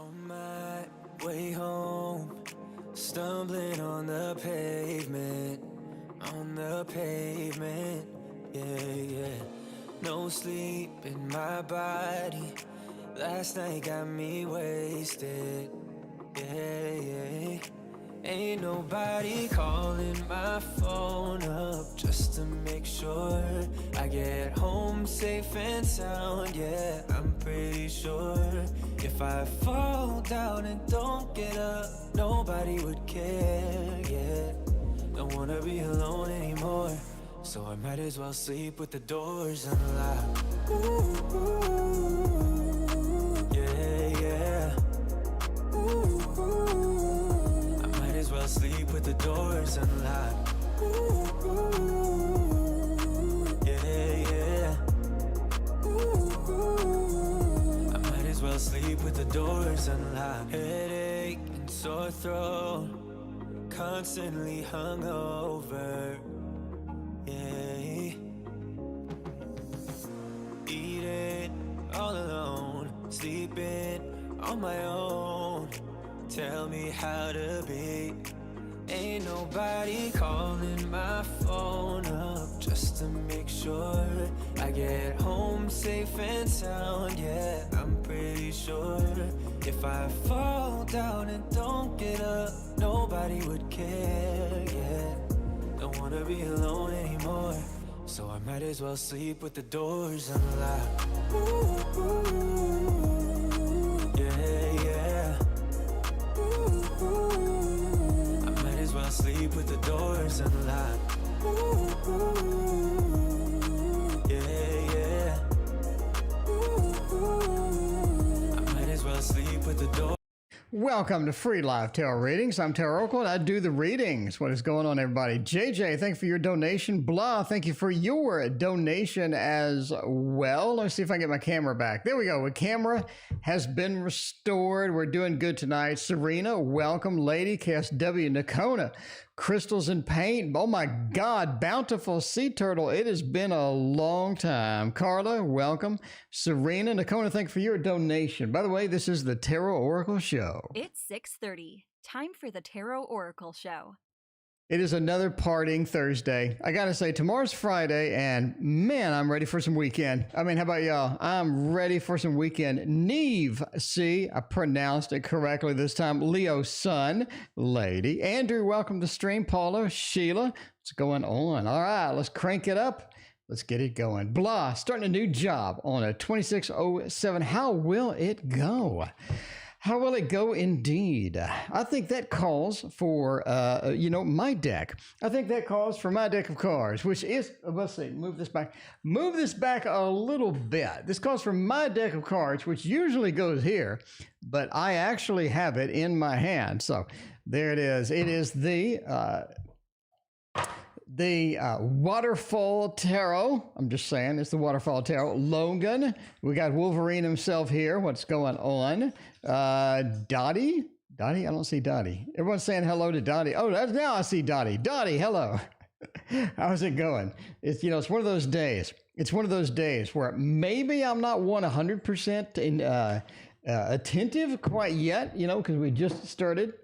On my way home, stumbling on the pavement, yeah. No sleep in my body, last night got me wasted, yeah. Ain't nobody calling my phone up just to make sure I get home safe and sound, yeah. I'm pretty sure if I fall down and don't get up, nobody would care, yeah. Don't wanna be alone anymore, so I might as well sleep with the doors unlocked. Ooh, yeah. Ooh, I might as well sleep with the doors unlocked. Ooh, yeah. Ooh, I might as well sleep with the doors unlocked. Headache and sore throat, constantly hungover, yeah. Eating all alone, sleeping on my own. Tell me how to be. Ain't nobody calling my phone up just to make sure I get home safe and sound, yeah. I'm pretty sure if I fall down and don't get up, nobody would care, yeah. Don't wanna be alone anymore, so I might as well sleep with the doors unlocked. Ooh, yeah. I might as well sleep with the doors unlocked. Yeah. I might as well sleep with the doors. Welcome to Free Live Tarot Readings. I'm Tarot Oracle and I do the readings. What is going on, everybody? JJ, thank you for your donation. Blah, thank you for your donation as well. Let's see if I can get my camera back. There we go. The camera has been restored. We're doing good tonight. Serena, welcome. Lady, KSW, Nakona, Crystals and Paint. Oh my God, Bountiful Sea Turtle. It has been a long time. Carla, welcome. Serena, Nakona, thank you for your donation. By the way, this is the Tarot Oracle Show. It's 6:30. Time for the Tarot Oracle Show. It is another partying Thursday. I gotta say, tomorrow's Friday, and man, I'm ready for some weekend. I mean, how about y'all? I'm ready for some weekend. Neve, see, I pronounced it correctly this time. Leo, son, lady. Andrew, welcome to stream. Paula, Sheila, what's going on? All right, let's crank it up. Let's get it going. Blah, starting a new job on a 2607. How will it go? How will it go indeed? I think that calls for, my deck. I think that calls for my deck of cards, which is, let's see, move this back a little bit. This calls for my deck of cards, which usually goes here, but I actually have it in my hand. So there it is. It is the Waterfall Tarot. I'm just saying, it's the Waterfall Tarot. Logan, we got Wolverine himself here. What's going on? Dottie? I don't see Dottie. Everyone's saying hello to Dottie. Oh, now I see Dottie. Dottie, hello. How's it going? It's, it's one of those days. It's one of those days where maybe I'm not 100% attentive quite yet, because we just started.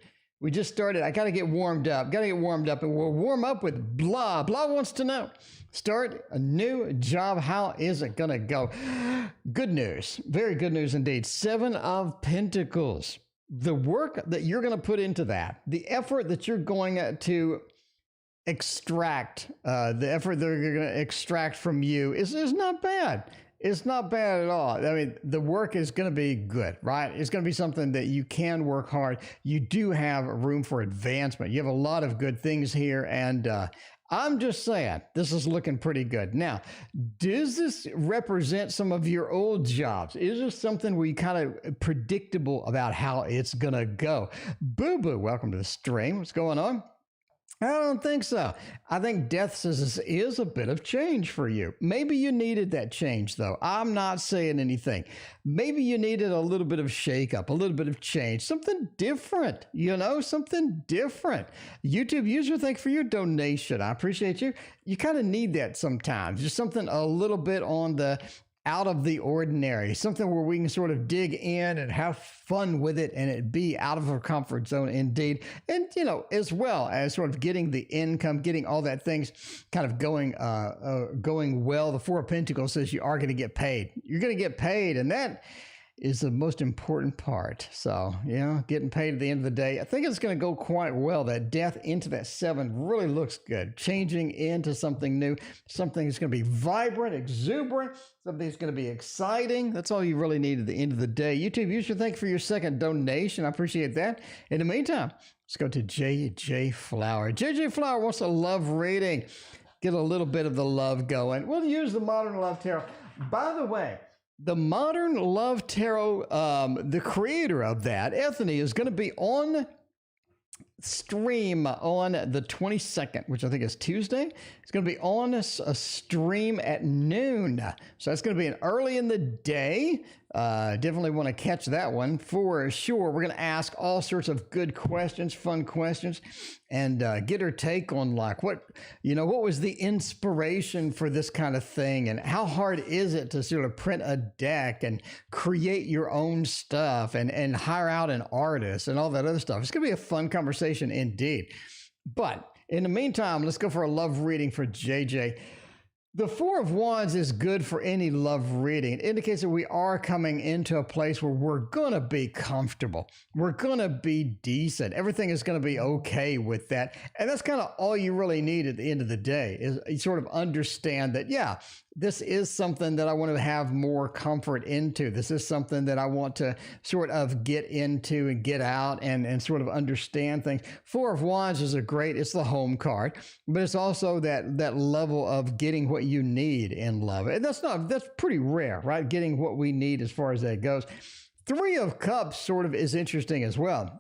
I got to get warmed up. And we'll warm up with Blah. Blah wants to know, start a new job. How is it going to go? Good news. Very good news indeed. 7 of Pentacles. The work that you're going to put into that, the effort that you're going to extract, the effort that you're going to extract from you is not bad. It's not bad at all. I mean, the work is going to be good, right? It's going to be something that you can work hard. You do have room for advancement. You have a lot of good things here. And I'm just saying, this is looking pretty good. Now, does this represent some of your old jobs? Is this something where you kind of predictable about how it's going to go? Boo Boo, welcome to the stream. What's going on? I don't think so. I think death says this is a bit of change for you. Maybe you needed that change, though. I'm not saying anything. Maybe you needed a little bit of shakeup, a little bit of change, something different, something different. YouTube user, thank you for your donation. I appreciate you. You kind of need that sometimes. Just something a little bit on the out of the ordinary, something where we can sort of dig in and have fun with it and it be out of our comfort zone indeed. And, as well as sort of getting the income, getting all that things kind of going well. The Four of Pentacles says you are going to get paid. You're going to get paid, and that is the most important part. So, getting paid at the end of the day. I think it's going to go quite well. That Death into that 7 really looks good. Changing into something new, something that's going to be vibrant, exuberant, something that's going to be exciting. That's all you really need at the end of the day. YouTube user, thank you for your second donation. I appreciate that. In the meantime, let's go to JJ Flower. JJ Flower wants a love reading. Get a little bit of the love going. We'll use the Modern Love Tarot. By the way, the Modern Love Tarot, the creator of that, Ethany, is going to be on stream on the 22nd, which I think is Tuesday. It's going to be on a stream at noon. So that's going to be an early in the day. Definitely want to catch that one for sure. We're going to ask all sorts of good questions, fun questions, and get her take on like what was the inspiration for this kind of thing, and how hard is it to sort of print a deck and create your own stuff and hire out an artist and all that other stuff. It's going to be a fun conversation indeed. But in the meantime, let's go for a love reading for JJ. The Four of Wands is good for any love reading. It indicates that we are coming into a place where we're going to be comfortable. We're going to be decent. Everything is going to be okay with that. And that's kind of all you really need at the end of the day, is you sort of understand that, this is something that I want to have more comfort into. This is something that I want to sort of get into and get out and sort of understand things. Four of Wands is it's the home card, but it's also that level of getting what you need in love. And that's pretty rare, right? Getting what we need as far as that goes. Three of Cups sort of is interesting as well.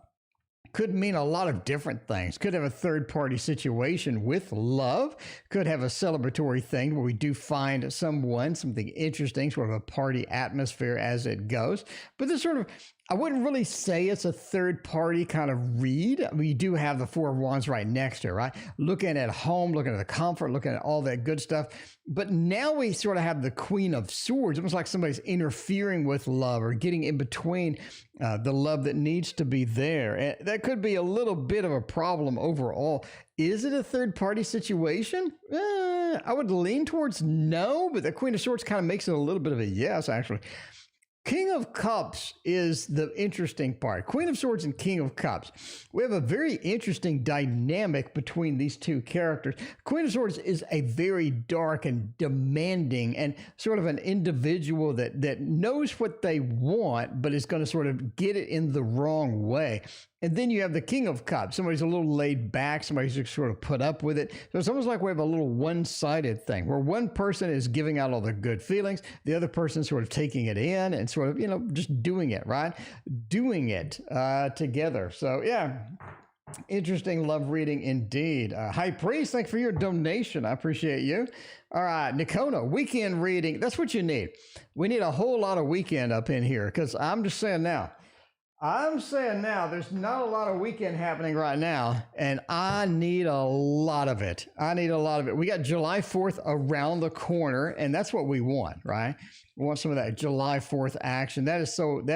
Could mean a lot of different things. Could have a third-party situation with love. Could have a celebratory thing where we do find something interesting, sort of a party atmosphere as it goes. But this sort of, I wouldn't really say it's a third-party kind of read. We do have the Four of Wands right next to it, right? Looking at home, looking at the comfort, looking at all that good stuff. But now we sort of have the Queen of Swords, almost like somebody's interfering with love or getting in between the love that needs to be there. And that could be a little bit of a problem overall. Is it a third-party situation? I would lean towards no, but the Queen of Swords kind of makes it a little bit of a yes, actually. King of Cups is the interesting part. Queen of Swords and King of Cups. We have a very interesting dynamic between these two characters. Queen of Swords is a very dark and demanding and sort of an individual that knows what they want, but is going to sort of get it in the wrong way. And then you have the King of Cups. Somebody's a little laid back. Somebody's just sort of put up with it. So it's almost like we have a little one-sided thing where one person is giving out all the good feelings. The other person sort of taking it in and sort of, just doing it, right? Doing it together. So, interesting love reading indeed. High Priest, thanks for your donation. I appreciate you. All right, Nikona, weekend reading. That's what you need. We need a whole lot of weekend up in here because I'm saying now, there's not a lot of weekend happening right now, and I need a lot of it. We got July 4th around the corner, and that's what we want, right? We want some of that July 4th action. That's going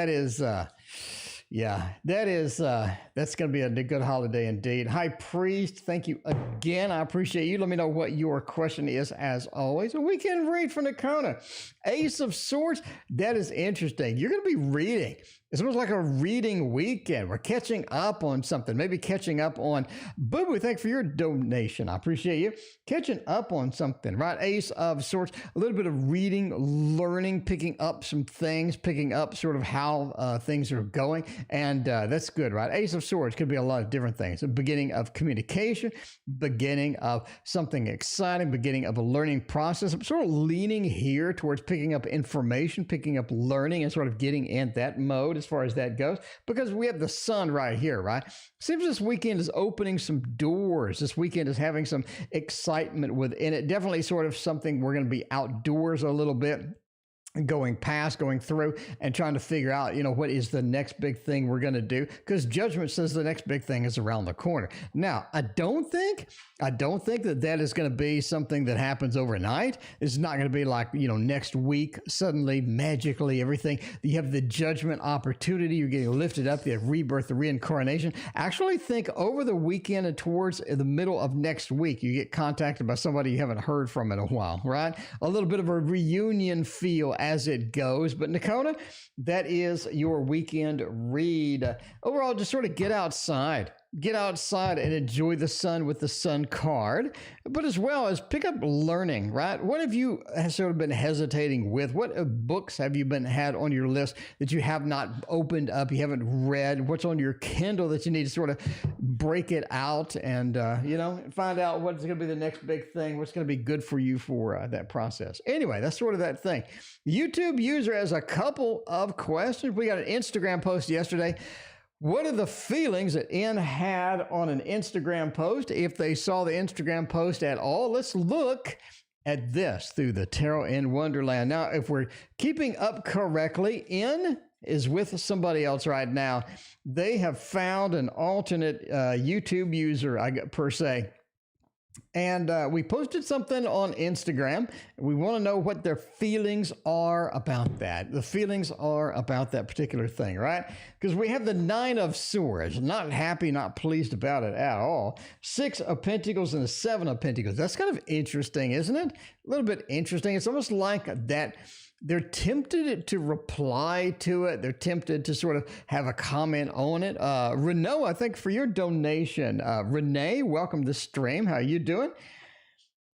to be a good holiday indeed. High Priest, thank you again. I appreciate you. Let me know what your question is as always. A weekend read from Nikona. Ace of Swords, that is interesting. You're going to be reading. It's almost like a reading weekend. We're catching up on something, maybe catching up on Boo Boo. Thanks for your donation. I appreciate you. Catching up on something, right? Ace of Swords, a little bit of reading, learning, picking up some things, picking up sort of how things are going. And that's good, right? Ace of Swords could be a lot of different things. A beginning of communication, beginning of something exciting, beginning of a learning process. I'm sort of leaning here towards picking up information, picking up learning, and sort of getting in that mode as far as that goes, because we have the sun right here, right? Seems this weekend is opening some doors. This weekend is having some excitement within it. Definitely sort of something we're going to be outdoors a little bit. going past, going through, and trying to figure out, what is the next big thing we're going to do? Because judgment says the next big thing is around the corner. Now, I don't think that is going to be something that happens overnight. It's not going to be like, next week, suddenly, magically, everything. You have the judgment opportunity. You're getting lifted up, the rebirth, the reincarnation. I actually think over the weekend and towards the middle of next week, you get contacted by somebody you haven't heard from in a while, right? A little bit of a reunion feel as it goes. But Nakona, that is your weekend read. Overall, just sort of get outside and enjoy the sun with the sun card, but as well as pick up learning, right? What have you sort of been hesitating with? What books have you had on your list that you have not opened up, you haven't read? What's on your Kindle that you need to sort of break it out and, find out what's going to be the next big thing, what's going to be good for you for that process. Anyway, that's sort of that thing. YouTube user has a couple of questions. We got an Instagram post yesterday. What are the feelings that N had on an Instagram post? If they saw the Instagram post at all, let's look at this through the Tarot in Wonderland. Now, if we're keeping up correctly, N is with somebody else right now. They have found an alternate YouTube user, per se. And we posted something on Instagram. We want to know what their feelings are about that. The feelings are about that particular thing, right? Because we have the 9 of Swords. Not happy, not pleased about it at all. 6 of Pentacles and the 7 of Pentacles. That's kind of interesting, isn't it? A little bit interesting. It's almost like that. They're tempted to reply to it. They're tempted to sort of have a comment on it. Renault, I think for your donation. Renee, welcome to the stream. How you doing?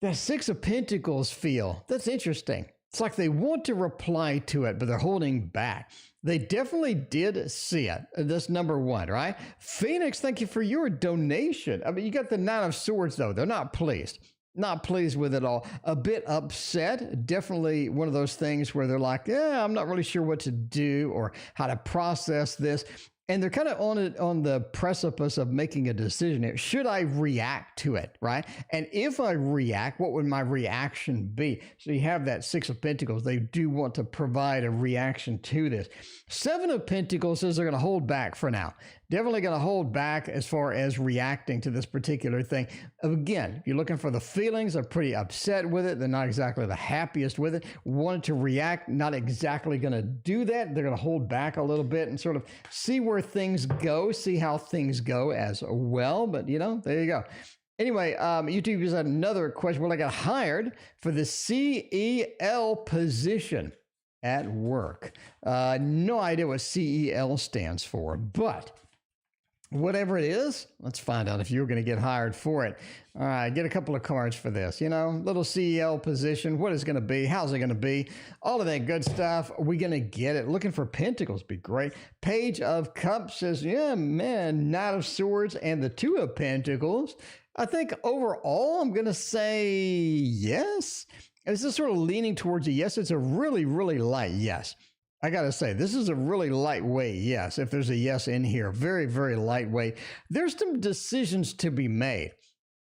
That 6 of Pentacles feel. That's interesting. It's like they want to reply to it, but they're holding back. They definitely did see it. That's number 1, right? Phoenix, thank you for your donation. I mean, you got the 9 of Swords, though. They're not pleased. Not pleased with it all. A bit upset. Definitely one of those things where they're like, yeah, I'm not really sure what to do or how to process this. And they're kind of on the precipice of making a decision here. Should I react to it, right? And if I react, what would my reaction be? So you have that 6 of Pentacles. They do want to provide a reaction to this. 7 of Pentacles says they're going to hold back for now. Definitely going to hold back as far as reacting to this particular thing. Again, if you're looking for the feelings, they're pretty upset with it. They're not exactly the happiest with it. Wanted to react, not exactly going to do that. They're going to hold back a little bit and sort of see where things go, see how things go as well. But, there you go. Anyway, YouTube has had another question. Well, I got hired for the CEL position at work. No idea what CEL stands for, but whatever it is, let's find out if you're going to get hired for it. All right, get a couple of cards for this. Little CEL position. What is it going to be? How's it going to be? All of that good stuff. Are we going to get it? Looking for Pentacles be great. Page of Cups says, yeah, man, Knight of Swords and the 2 of Pentacles. I think overall, I'm going to say yes. This is sort of leaning towards a yes. It's a really, really light yes. I got to say, this is a really lightweight yes. If there's a yes in here, very, very lightweight. There's some decisions to be made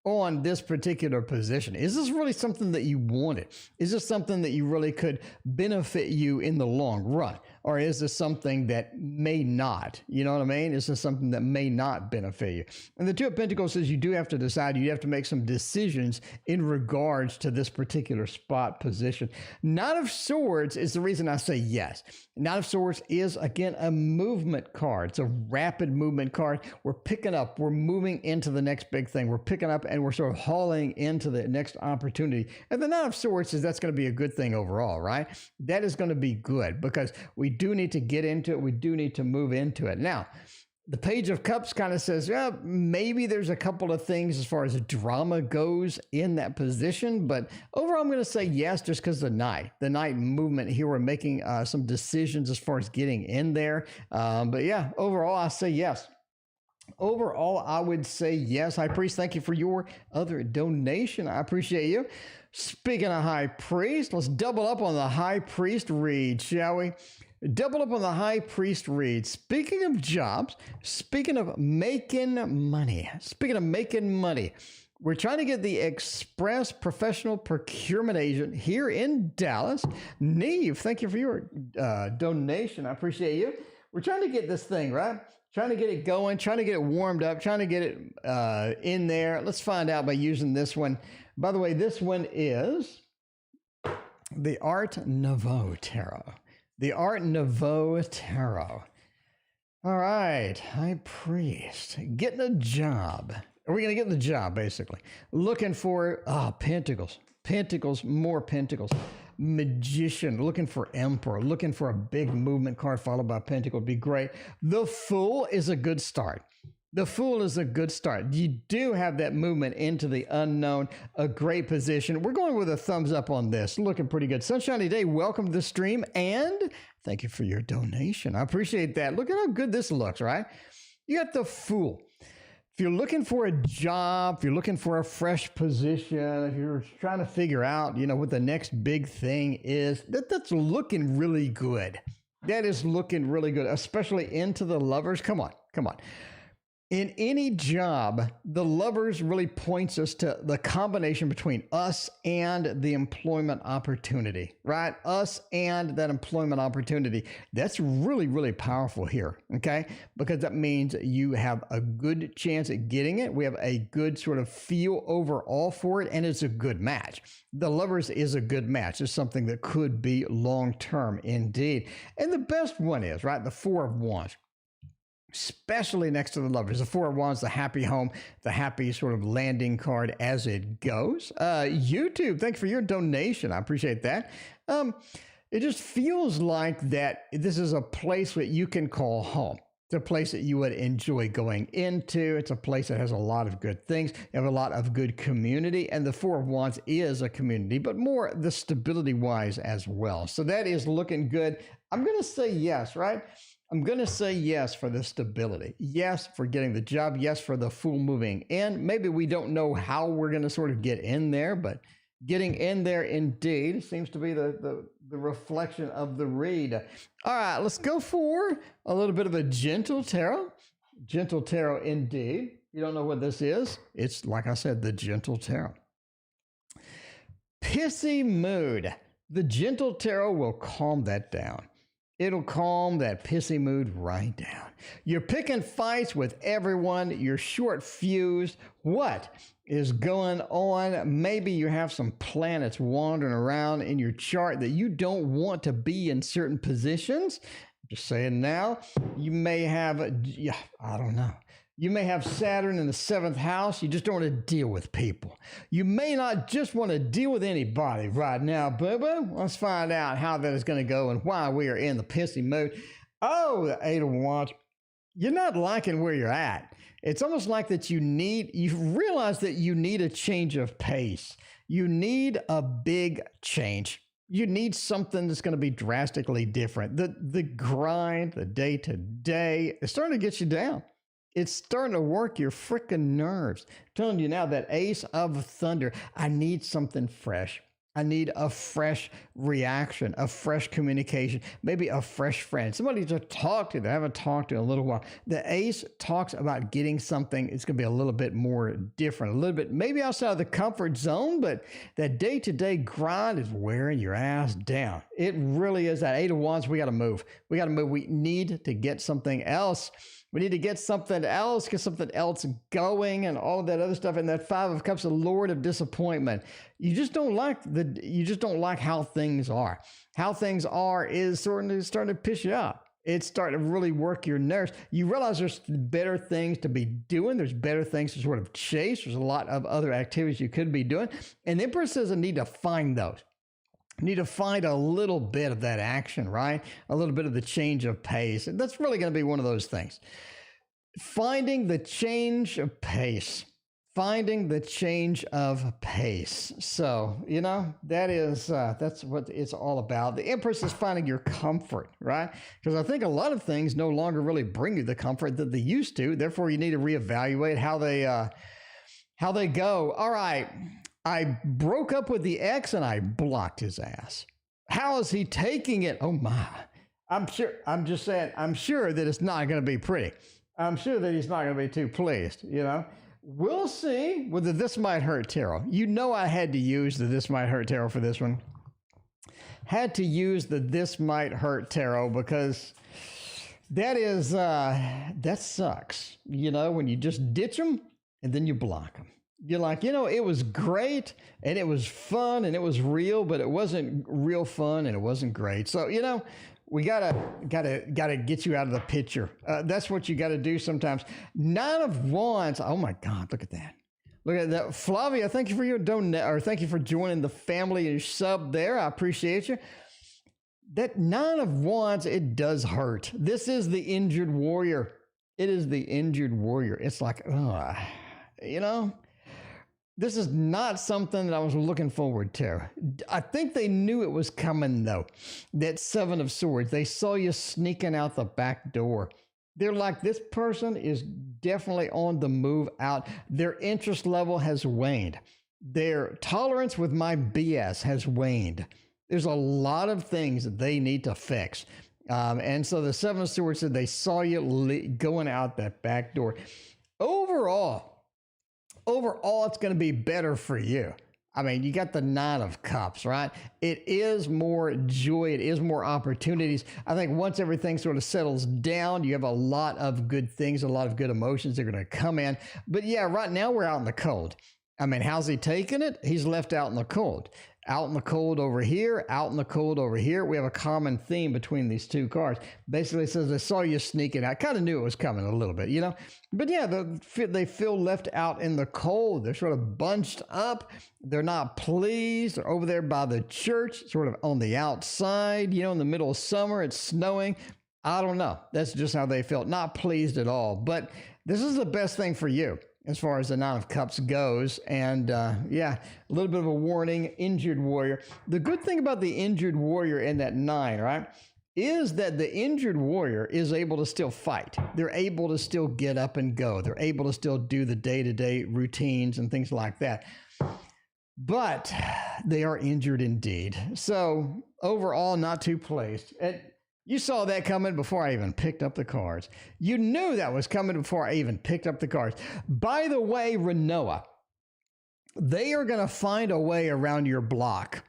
on this particular position. Is this really something that you wanted? Is this something that you really could benefit you in the long run? Or is this something that may not? You know what I mean? Is this something that may not benefit you? And the 2 of Pentacles says you do have to decide. You have to make some decisions in regards to this particular spot position. Knight of Swords is the reason I say yes. Knight of Swords is, again, a movement card. It's a rapid movement card. We're picking up. We're moving into the next big thing. We're picking up and we're sort of hauling into the next opportunity. And the Knight of Swords says that's going to be a good thing overall, right? That is going to be good because we do need to get into it. We do need to move into it. Now, the Page of Cups kind of says, yeah, maybe there's a couple of things as far as drama goes in that position, but overall I'm going to say yes, just because the Knight movement here, we're making some decisions as far as getting in there. But yeah, overall I say yes. Overall, I would say yes. High Priest, thank you for your other donation. I appreciate you. Speaking of High Priest, let's double up on the High Priest read, shall we? Double up on the High Priest read. Speaking of jobs, speaking of making money, We're trying to get the Express Professional Procurement Agent here in Dallas. Neve, thank you for your donation. I appreciate you. We're trying to get this thing, right? Trying to get it going, trying to get it warmed up, trying to get it in there. Let's find out by using this one. By the way, this one is the Art Nouveau Tarot. The Art Nouveau Tarot. All right, High Priest, getting a job. Are we going to get the job, basically? Looking for, Pentacles. Pentacles, more Pentacles. Magician, looking for Emperor, looking for a big movement card followed by Pentacle would be great. The Fool is a good start. The Fool is a good start. You do have that movement into the unknown, a great position. We're going with a thumbs up on this. Looking pretty good. Sunshiny day, welcome to the stream, and thank you for your donation. I appreciate that. Look at how good this looks, right? You got the Fool. If you're looking for a job, if you're looking for a fresh position, if you're trying to figure out, what the next big thing is, that's looking really good. That is looking really good, especially into the Lovers. Come on. In any job, the Lovers really points us to the combination between us and the employment opportunity, right? Us and that employment opportunity. That's really, really powerful here, okay? Because that means you have a good chance at getting it. We have a good sort of feel overall for it, and it's a good match. The Lovers is a good match. It's something that could be long-term indeed. And the best one is, right, the Four of Wands. Especially next to the Lovers. The Four of Wands, the happy home, the happy sort of landing card as it goes. YouTube, thank you for your donation. I appreciate that. It just feels like that this is a place that you can call home. It's a place that you would enjoy going into. It's a place that has a lot of good things. You have a lot of good community, and the Four of Wands is a community, but more the stability-wise as well. So that is looking good. I'm going to say yes, right? I'm going to say yes for the stability. Yes for getting the job. Yes for the Fool moving in. Maybe we don't know how we're going to sort of get in there, but getting in there indeed seems to be the reflection of the read. All right, let's go for a little bit of a gentle tarot. Gentle tarot indeed. You don't know what this is? It's, like I said, the gentle tarot. Pissy mood. The gentle tarot will calm that down. It'll calm that pissy mood right down. You're picking fights with everyone. You're short fused. What is going on? Maybe you have some planets wandering around in your chart that you don't want to be in certain positions. Just saying now, you may have, I don't know. You may have Saturn in the 7th house. You just don't want to deal with people. You may not just want to deal with anybody right now, boo-boo. Let's find out how that is going to go and why we are in the pissy mood. Oh, the 8 of Wands. You're not liking where you're at. It's almost like that you realize that you need a change of pace. You need a big change. You need something that's going to be drastically different. The grind, the day-to-day is starting to get you down. It's starting to work your freaking nerves. I'm telling you now, that Ace of Thunder, I need something fresh. I need a fresh reaction, a fresh communication, maybe a fresh friend, somebody to talk to that I haven't talked to in a little while. The Ace talks about getting something. It's going to be a little bit more different, a little bit maybe outside of the comfort zone, but that day-to-day grind is wearing your ass down. It really is. That 8 of Wands, we got to move. We got to move. We need to get something else. We need to get something else going and all of that other stuff. And that 5 of Cups, the Lord of Disappointment. You just don't like how things are. How things are is starting to piss you off. It's starting to really work your nerves. You realize there's better things to be doing. There's better things to sort of chase. There's a lot of other activities you could be doing. And the Empress says I need to find those. Need to find a little bit of that action, right? A little bit of the change of pace. And that's really going to be one of those things. Finding the change of pace. Finding the change of pace. So, that's what it's all about. The Empress is finding your comfort, right? Because I think a lot of things no longer really bring you the comfort that they used to. Therefore, you need to reevaluate how they go. All right. I broke up with the ex and I blocked his ass. How is he taking it? Oh my. I'm sure that it's not going to be pretty. I'm sure that he's not going to be too pleased, We'll see whether this might hurt tarot. You know I had to use the this might hurt tarot for this one. Had to use the this might hurt tarot because that sucks. You know, when you just ditch them and then you block them. You're like, it was great and it was fun and it was real, but it wasn't real fun and it wasn't great. So, we gotta get you out of the picture. That's what you gotta do sometimes. 9 of Wands. Oh my God, look at that. Look at that. Flavia, thank you for your thank you for joining the family and sub there. I appreciate you. That 9 of Wands, it does hurt. This is the injured warrior. It is the injured warrior. It's like, this is not something that I was looking forward to. I think they knew it was coming, though. That 7 of Swords. They saw you sneaking out the back door. They're like, this person is definitely on the move out. Their interest level has waned. Their tolerance with my BS has waned. There's a lot of things that they need to fix. And so the 7 of Swords said they saw you going out that back door. Overall, it's going to be better for you. I mean, you got the 9 of Cups, right? It is more joy. It is more opportunities. I think once everything sort of settles down, you have a lot of good things, a lot of good emotions that are going to come in. But yeah, right now we're out in the cold. I mean, how's he taking it? He's left out in the cold. Out in the cold over here, out in the cold over here. We have a common theme between these two cards. Basically, it says, I saw you sneaking. I kind of knew it was coming a little bit, But yeah, they feel left out in the cold. They're sort of bunched up. They're not pleased. They're over there by the church, sort of on the outside, in the middle of summer. It's snowing. I don't know. That's just how they felt. Not pleased at all. But this is the best thing for you as far as the 9 of Cups goes. And a little bit of a warning, injured warrior. The good thing about the injured warrior in that 9, right, is that the injured warrior is able to still fight. They're able to still get up and go. They're able to still do the day-to-day routines and things like that. But they are injured indeed. So overall, not too pleased. You saw that coming before I even picked up the cards. You knew that was coming before I even picked up the cards. By the way, Renoa, they are going to find a way around your block,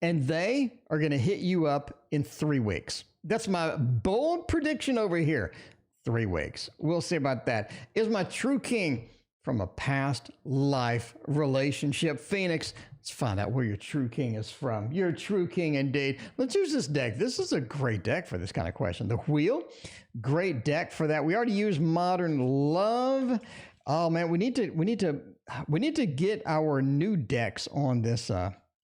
and they are going to hit you up in 3 weeks. That's my bold prediction over here. 3 weeks. We'll see about that. Is my true king from a past life relationship. Phoenix, let's find out where your true king is from. Your true king indeed. Let's use this deck. This is a great deck for this kind of question. The Wheel, great deck for that. We already used Modern Love. Oh man, we need to get our new decks on this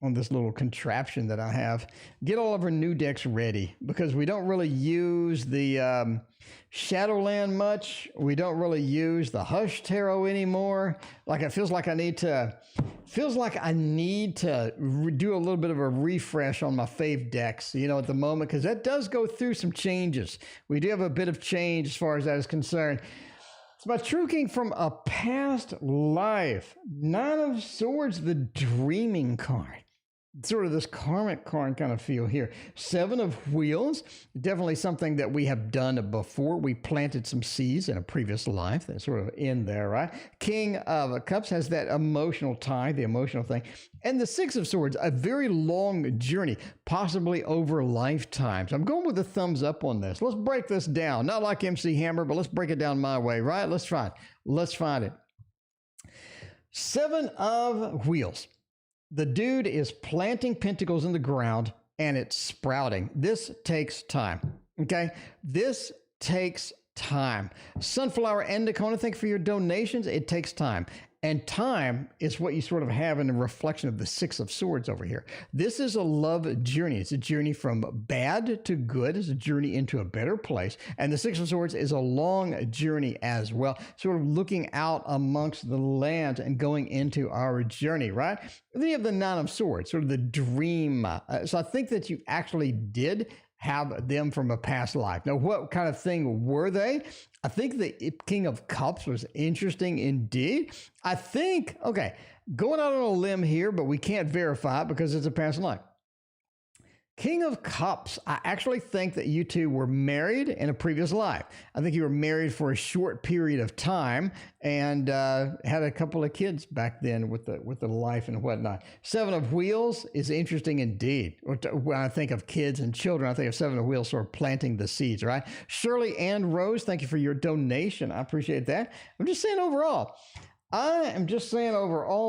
little contraption that I have. Get all of our new decks ready because we don't really use the Shadowland much. We don't really use the Hush Tarot anymore. Like it feels like I need to do a little bit of a refresh on my fave decks, at the moment, because that does go through some changes. We do have a bit of change as far as that is concerned. It's my true king from a past life. 9 of Swords, the Dreaming card. Sort of this karmic card kind of feel here. 7 of Wheels, definitely something that we have done before. We planted some seeds in a previous life. That's sort of in there, right? King of Cups has that emotional tie, the emotional thing. And the 6 of Swords, a very long journey, possibly over lifetimes. I'm going with a thumbs up on this. Let's break this down. Not like MC Hammer, but let's break it down my way, right? Let's try it. Let's find it. 7 of Wheels. The dude is planting pentacles in the ground and it's sprouting. This takes time, okay? This takes time. Sunflower and Dakota, thank you for your donations. It takes time. And time is what you sort of have in the reflection of the 6 of Swords over here. This is a love journey. It's a journey from bad to good. It's a journey into a better place. And the 6 of Swords is a long journey as well, sort of looking out amongst the lands and going into our journey, right? Then you have the 9 of Swords, sort of the dream. So I think that you actually did have them from a past life. Now, what kind of thing were they? I think the King of Cups was interesting indeed. I think, okay, going out on a limb here, but we can't verify it because it's a past life. King of Cups. I actually think that you two were married in a previous life. I think you were married for a short period of time and had a couple of kids back then with the life and whatnot. Seven of Wheels is interesting indeed. When I think of kids and children, I think of Seven of Wheels sort of planting the seeds, right? Shirley Ann Rose, thank you for your donation. I appreciate that. I'm just saying overall,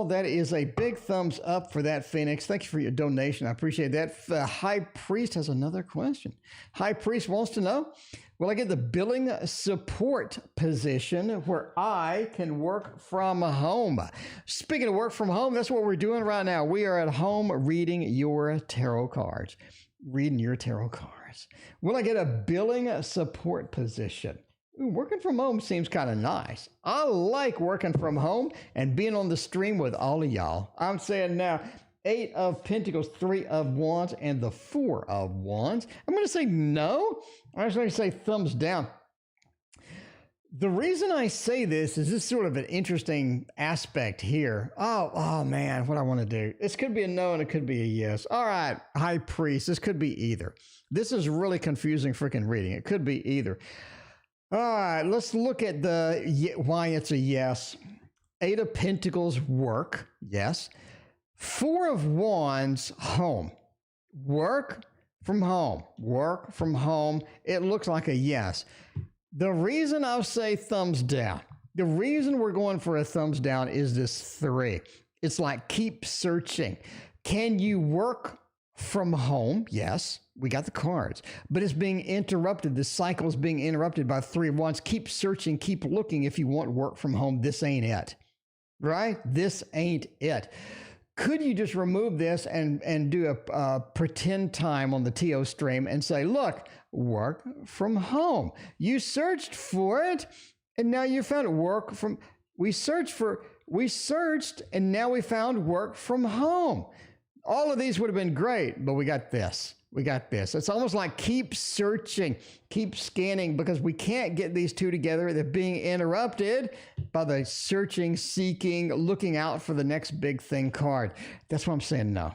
that is a big thumbs up for that, Phoenix. Thank you for your donation. I appreciate that. High Priest has another question. High Priest wants to know, will I get the billing support position where I can work from home? Speaking of work from home, that's what we're doing right now. We are at home reading your tarot cards. Will I get a billing support position? Working from home seems kind of nice. I like working from home and being on the stream with all of y'all. I'm saying now, 8 of Pentacles, 3 of Wands, and the 4 of Wands. I'm going to say no. I'm just going to say thumbs down. The reason I say this is this sort of an interesting aspect here. Oh man, what I want to do. This could be a no and it could be a yes. All right, High Priest, this could be either. This is really confusing freaking reading. It could be either. All right, let's look at why it's a yes. 8 of Pentacles, work, yes. 4 of Wands, home. Work from home. It looks like a yes. The reason I'll say thumbs down, the reason we're going for a thumbs down is this 3. It's like keep searching. Can you work from home? Yes, we got the cards, but it's being interrupted. The cycle is being interrupted by 3 of Wands. Keep searching, keep looking. If you want work from home, this ain't it, right? This ain't it. Could you just remove this and do a pretend time on the TO stream and say, look, work from home. You searched for it and now you found work from, we searched and now we found work from home. All of these would have been great, but we got this. It's almost like keep searching, keep scanning, because we can't get these two together. They're being interrupted by the searching, seeking, looking out for the next big thing card. That's why I'm saying no.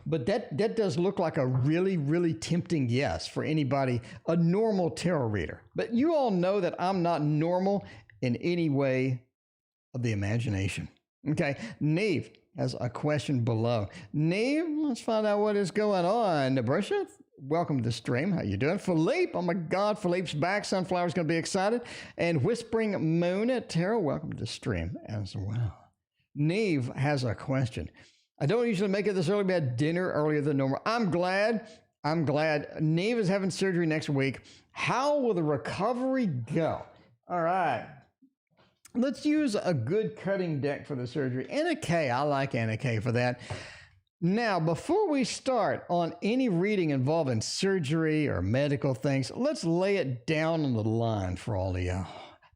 But that does look like a really, really tempting yes for anybody, a normal tarot reader. But you all know that I'm not normal in any way of the imagination. Okay, Neve has a question below. Neve, let's find out what is going on. Nebrusha, welcome to the stream. How you doing? Philippe, oh my God, Philippe's back. Sunflower's going to be excited. And Whispering Moon at Tarot, welcome to the stream as well. Neve has a question. I don't usually make it this early, but I had dinner earlier than normal. I'm glad. Neve is having surgery next week. How will the recovery go? All right. Let's use a good cutting deck for the surgery. Anna K, I like Anna K for that. Now, before we start on any reading involving surgery or medical things, let's lay it down on the line for all of you.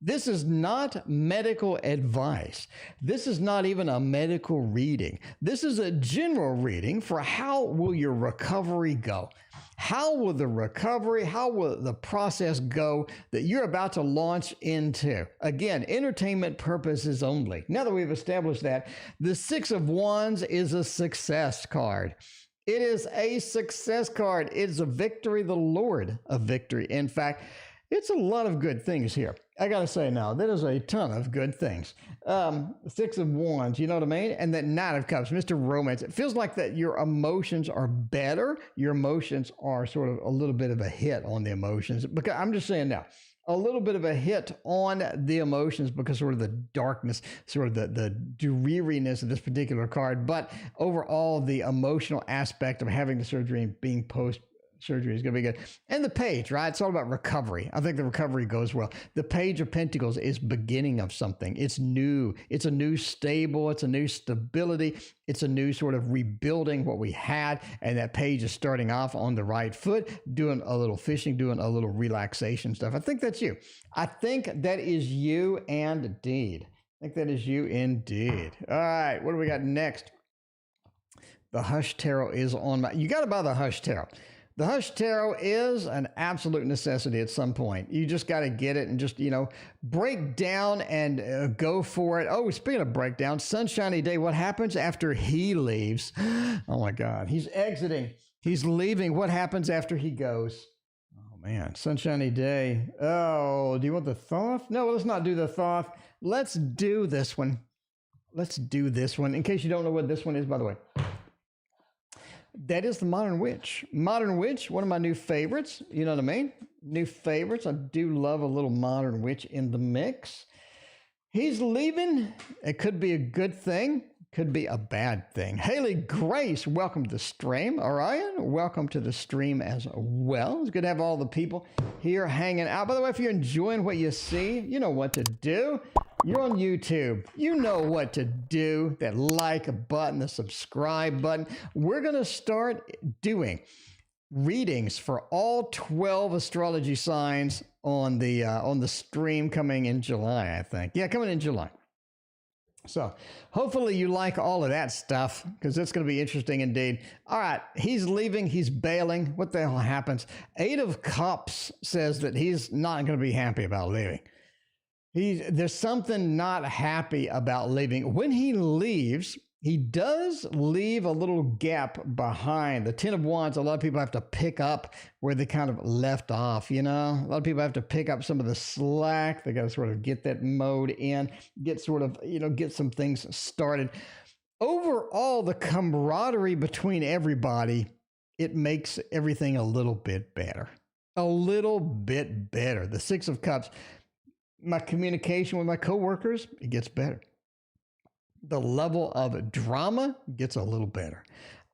This is not medical advice. This is not even a medical reading. This is a general reading for how will your recovery go. How will the process go that you're about to launch into? Again, entertainment purposes only. Now that we've established that, the 6 of Wands is a success card. It is a success card. It's a victory, the Lord of victory. In fact, it's a lot of good things here. I got to say now, that is a ton of good things. 6 of Wands, you know what I mean? And that Knight of Cups, Mr. Romance. It feels like that your emotions are better. Your emotions are sort of a little bit of a hit on the emotions. Because I'm just saying now, a little bit of a hit on the emotions because sort of the darkness, sort of the dreariness of this particular card. But overall, the emotional aspect of having the surgery and being post-surgery is going to be good. And the page, right? It's all about recovery. I think the recovery goes well. The Page of Pentacles is beginning of something. It's new. It's a new stable. It's a new stability. It's a new sort of rebuilding what we had. And that page is starting off on the right foot, doing a little fishing, doing a little relaxation stuff. I think that's you. I think that is you indeed. All right. What do we got next? The Hush Tarot is on my... You got to buy the Hush Tarot. The Hush Tarot is an absolute necessity at some point. You just got to get it and just, break down and go for it. Oh, speaking of breakdown, Sunshiny Day, what happens after he leaves? Oh my God, he's exiting. He's leaving. What happens after he goes? Oh man, Sunshiny Day. Oh, do you want the Thoth? No, let's not do the Thoth. Let's do this one. Let's do this one. In case you don't know what this one is, by the way. That is the Modern Witch. Modern Witch, one of my new favorites. You know what I mean? New favorites. I do love a little Modern Witch in the mix. He's leaving. It could be a good thing. Could be a bad thing. Haley Grace, welcome to the stream. Orion, welcome to the stream as well. It's good to have all the people here hanging out. By the way, if you're enjoying what you see, you know what to do. You're on YouTube. You know what to do. That like button, the subscribe button. We're going to start doing readings for all 12 astrology signs on the stream coming in July, I think. Yeah, coming in July. So hopefully you like all of that stuff because it's going to be interesting indeed. All right, he's leaving. He's bailing. What the hell happens? 8 of Cups says that he's not going to be happy about leaving. There's something not happy about leaving. When he leaves, he does leave a little gap behind. The 10 of Wands, a lot of people have to pick up where they kind of left off, A lot of people have to pick up some of the slack. They got to sort of get that mode in, get some things started. Overall, the camaraderie between everybody, it makes everything a little bit better. A little bit better. The 6 of Cups, my communication with my coworkers, it gets better. The level of drama gets a little better.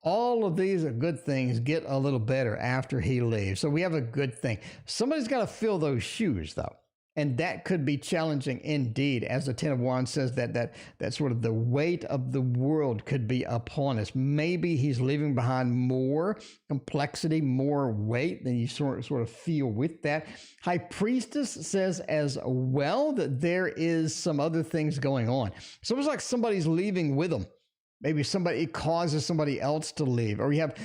All of these are good things get a little better after he leaves. So we have a good thing. Somebody's got to fill those shoes, though. And that could be challenging indeed, as the 10 of Wands says, that sort of the weight of the world could be upon us. Maybe he's leaving behind more complexity, more weight than you sort of feel with that. High Priestess says as well that there is some other things going on. So it's like somebody's leaving with them. Maybe it causes somebody else to leave, or you have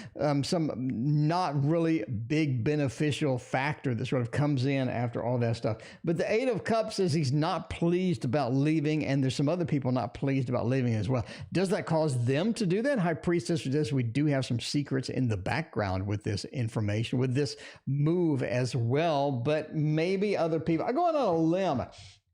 some not really big beneficial factor that sort of comes in after all that stuff. But the 8 of Cups says he's not pleased about leaving, and there's some other people not pleased about leaving as well. Does that cause them to do that? High Priestess says we do have some secrets in the background with this information, with this move as well, but maybe other people. I go on a limb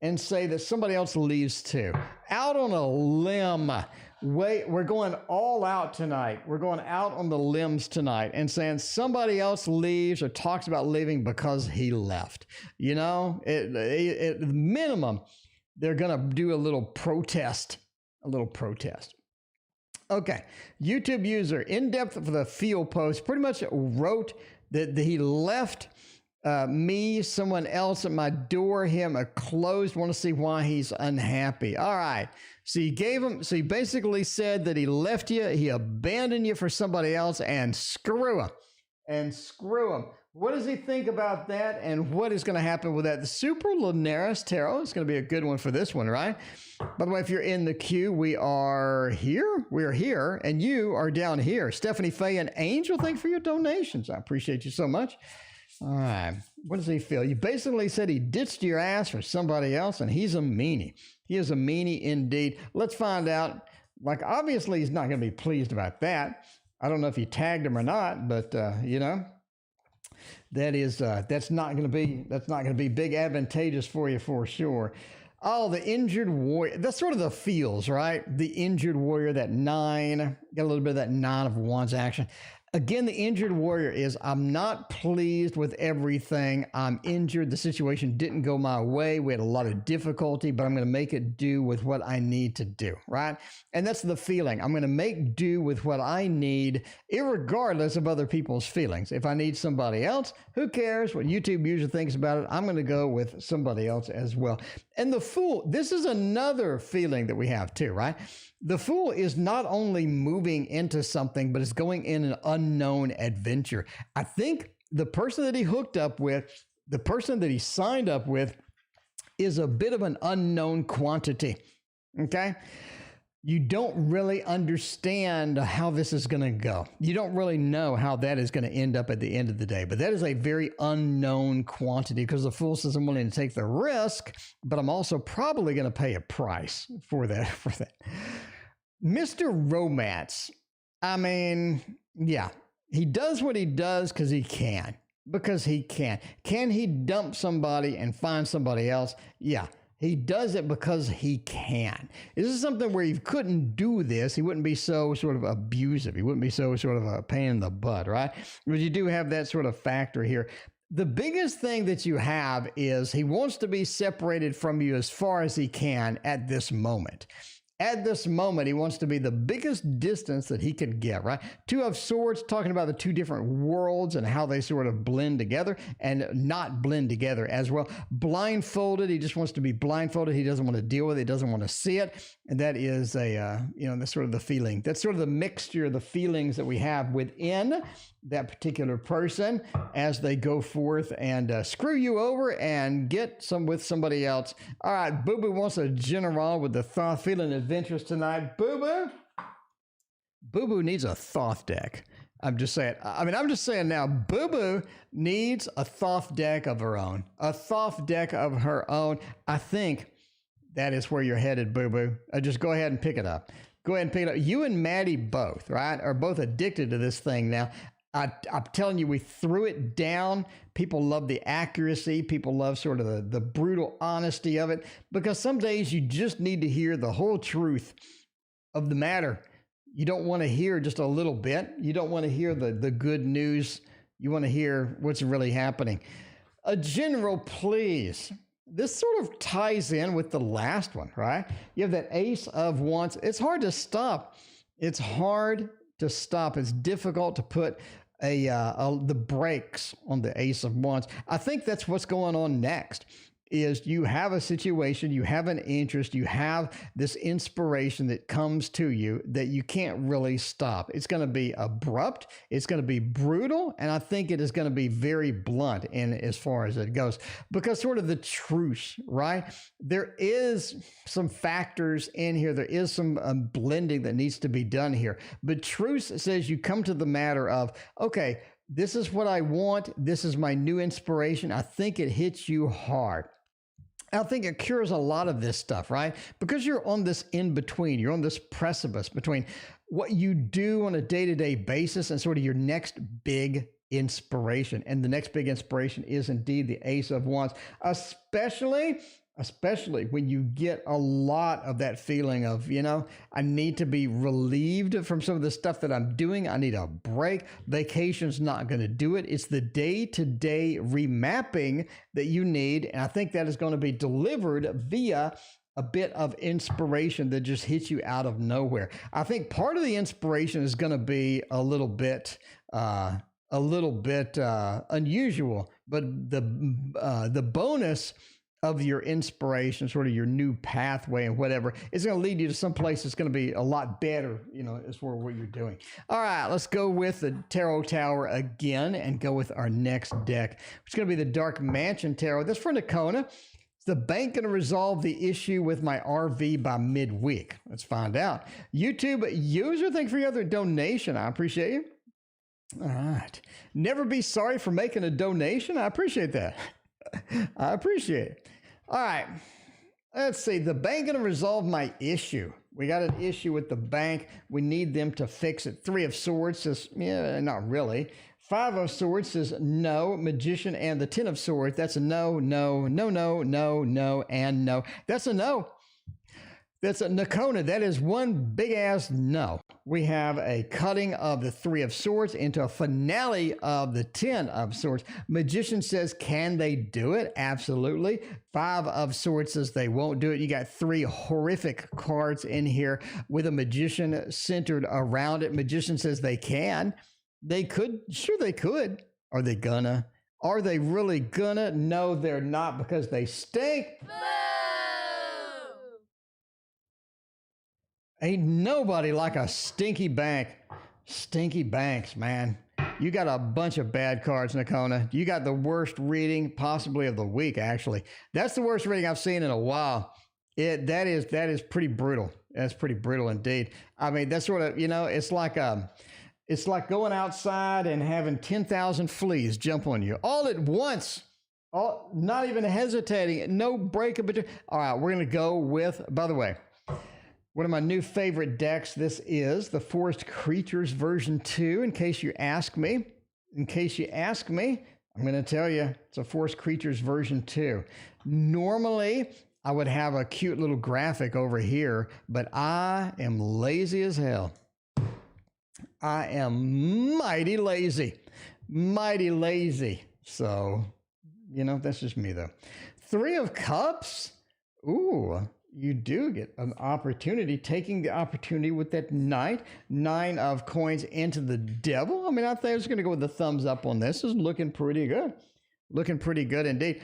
and say that somebody else leaves too. Out on a limb. Wait, we're going all out tonight. We're going out on the limbs tonight and saying somebody else leaves or talks about leaving because he left. At the minimum, they're going to do a little protest. Okay, YouTube user, in depth for the field post, pretty much wrote that he left someone else at my door, him a closed, want to see why he's unhappy. All right. So he basically said that he left you, he abandoned you for somebody else, and screw him. What does he think about that, and what is going to happen with that? The Super Lunaris Tarot is going to be a good one for this one, right? By the way, if you're in the queue, we are here, and you are down here. Stephanie Faye and Angel, thank you for your donations. I appreciate you so much. All right. What does he feel? You basically said he ditched your ass for somebody else, and he's a meanie. He is a meanie indeed. Let's find out. Obviously, he's not going to be pleased about that. I don't know if you tagged him or not, but that's not going to be big advantageous for you for sure. Oh, the injured warrior. That's sort of the feels, right? The injured warrior, that 9. Got a little bit of that 9 of Wands action. Again, the injured warrior is, I'm not pleased with everything. I'm injured. The situation didn't go my way. We had a lot of difficulty, but I'm going to make it do with what I need to do, right? And that's the feeling. I'm going to make do with what I need, irregardless of other people's feelings. If I need somebody else, who cares what YouTube user thinks about it? I'm going to go with somebody else as well. And the Fool, this is another feeling that we have too, right? The Fool is not only moving into something, but is going in an unknown adventure. I think the person that he hooked up with, the person that he signed up with, is a bit of an unknown quantity. Okay? you don't really understand how this is going to go. You don't really know how that is going to end up at the end of the day. But that is a very unknown quantity because the Fool says I'm willing to take the risk, but I'm also probably going to pay a price for that. Mr. Romance, I mean, yeah, he does what he does because he can. Because he can. Can he dump somebody and find somebody else? Yeah. He does it because he can. This is something where he couldn't do this. He wouldn't be so sort of abusive. He wouldn't be so sort of a pain in the butt, right? But you do have that sort of factor here. The biggest thing that you have is he wants to be separated from you as far as he can at this moment. At this moment, he wants to be the biggest distance that he can get, right? Two of Swords, talking about the two different worlds and how they sort of blend together and not blend together as well. Blindfolded, he just wants to be blindfolded. He doesn't want to deal with it. He doesn't want to see it. And that is that's sort of the feeling. That's sort of the mixture of the feelings that we have within that particular person as they go forth and screw you over and get some with somebody else. All right, Boo Boo wants a general with the Thoth feeling adventurous tonight. Boo Boo? Boo Boo needs a Thoth deck. I'm just saying. I'm just saying now, Boo Boo needs a Thoth deck of her own. A Thoth deck of her own. I think that is where you're headed, Boo Boo. Just go ahead and pick it up. Go ahead and pick it up. You and Maddie both, right, are both addicted to this thing now. I'm telling you, we threw it down. People love the accuracy. People love sort of the brutal honesty of it, because some days you just need to hear the whole truth of the matter. You don't want to hear just a little bit. You don't want to hear the good news. You want to hear what's really happening. A general, please. This sort of ties in with the last one, right? You have that Ace of Wands. It's hard to stop. It's hard to stop. It's difficult to put the brakes on the Ace of Wands. I think that's what's going on next. Is you have a situation, you have an interest, you have this inspiration that comes to you that you can't really stop. It's going to be abrupt, it's going to be brutal, and I think it is going to be very blunt in as far as it goes, because sort of the truce, right? There is some factors in here, there is some blending that needs to be done here, but truce says you come to the matter of, okay, this is what I want, this is my new inspiration. I think it hits you hard. I think it cures a lot of this stuff, right? Because you're on this in-between. You're on this precipice between what you do on a day-to-day basis and sort of your next big inspiration. And the next big inspiration is indeed the Ace of Wands, especially when you get a lot of that feeling of, I need to be relieved from some of the stuff that I'm doing. I need a break. Vacation's not going to do it. It's the day-to-day remapping that you need. And I think that is going to be delivered via a bit of inspiration that just hits you out of nowhere. I think part of the inspiration is going to be a little bit unusual, but the bonus of your inspiration, sort of your new pathway and whatever, is going to lead you to some place that's going to be a lot better, as for what you're doing. All right, let's go with the Tarot Tower again and go with our next deck, which is going to be the Dark Mansion Tarot. That's for Nakona. Is the bank going to resolve the issue with my RV by midweek? Let's find out. YouTube user, thanks for your other donation. I appreciate you. All right. Never be sorry for making a donation. I appreciate that. I appreciate it. All right. Let's see. The bank going to resolve my issue. We got an issue with the bank. We need them to fix it. 3 of Swords says, yeah, not really. 5 of Swords says no. Magician and the 10 of Swords. That's a no, no, no, no, no, no, and no. That's a no. That's a Nakona. That is one big ass no. We have a cutting of the 3 of Swords into a finale of the 10 of Swords. Magician says, can they do it? Absolutely. 5 of Swords says they won't do it. You got 3 horrific cards in here with a Magician centered around it. Magician says they can. They could. Sure, they could. Are they gonna? Are they really gonna? No, they're not, because they stink. Ain't nobody like a stinky bank. Stinky banks, man. You got a bunch of bad cards, Nakona. You got the worst reading possibly of the week, actually. That's the worst reading I've seen in a while. That is pretty brutal. That's pretty brutal indeed. I mean, that's sort of, it's like going outside and having 10,000 fleas jump on you all at once. All, not even hesitating, no break in between. All right, we're going to go with, by the way, one of my new favorite decks. This is the Forest Creatures version 2, in case you ask me. I'm going to tell you it's a Forest Creatures version 2. Normally, I would have a cute little graphic over here, but I am lazy as hell. I am mighty lazy. So, that's just me though. 3 of Cups. Ooh, you do get an opportunity, taking the opportunity with that Knight. 9 of Coins into the Devil. I mean, I think I was going to go with the thumbs up on this. This is looking pretty good. Looking pretty good indeed.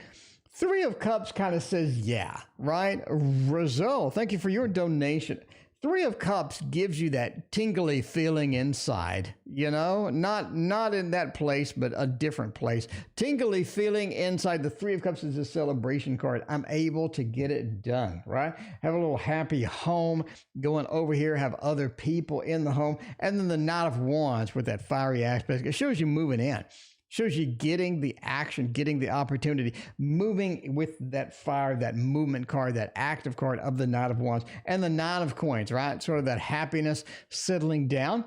3 of Cups kind of says, yeah, right? Rizzo, thank you for your donation. 3 of Cups gives you that tingly feeling inside, not in that place, but a different place. Tingly feeling inside. The 3 of Cups is a celebration card. I'm able to get it done, right? Have a little happy home going over here, have other people in the home. And then the Knight of Wands with that fiery aspect. It shows you moving in. Shows you getting the action, getting the opportunity, moving with that fire, that movement card, that active card of the Knight of Wands and the Nine of Coins, right? Sort of that happiness, settling down,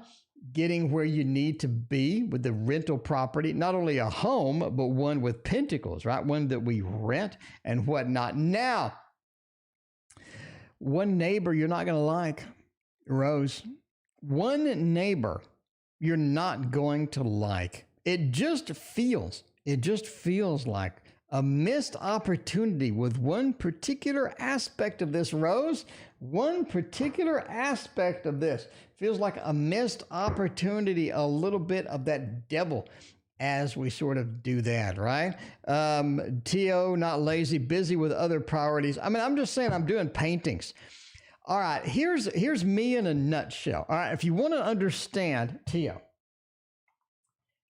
getting where you need to be with the rental property, not only a home, but one with pentacles, right? One that we rent and whatnot. Now, one neighbor you're not going to like, Rose. One neighbor you're not going to like. It just feels like a missed opportunity with one particular aspect of this, Rose. One particular aspect of this feels like a missed opportunity, a little bit of that devil as we sort of do that, right? T.O., not lazy, busy with other priorities. I mean, I'm just saying I'm doing paintings. All right, here's me in a nutshell. All right, if you want to understand T.O.,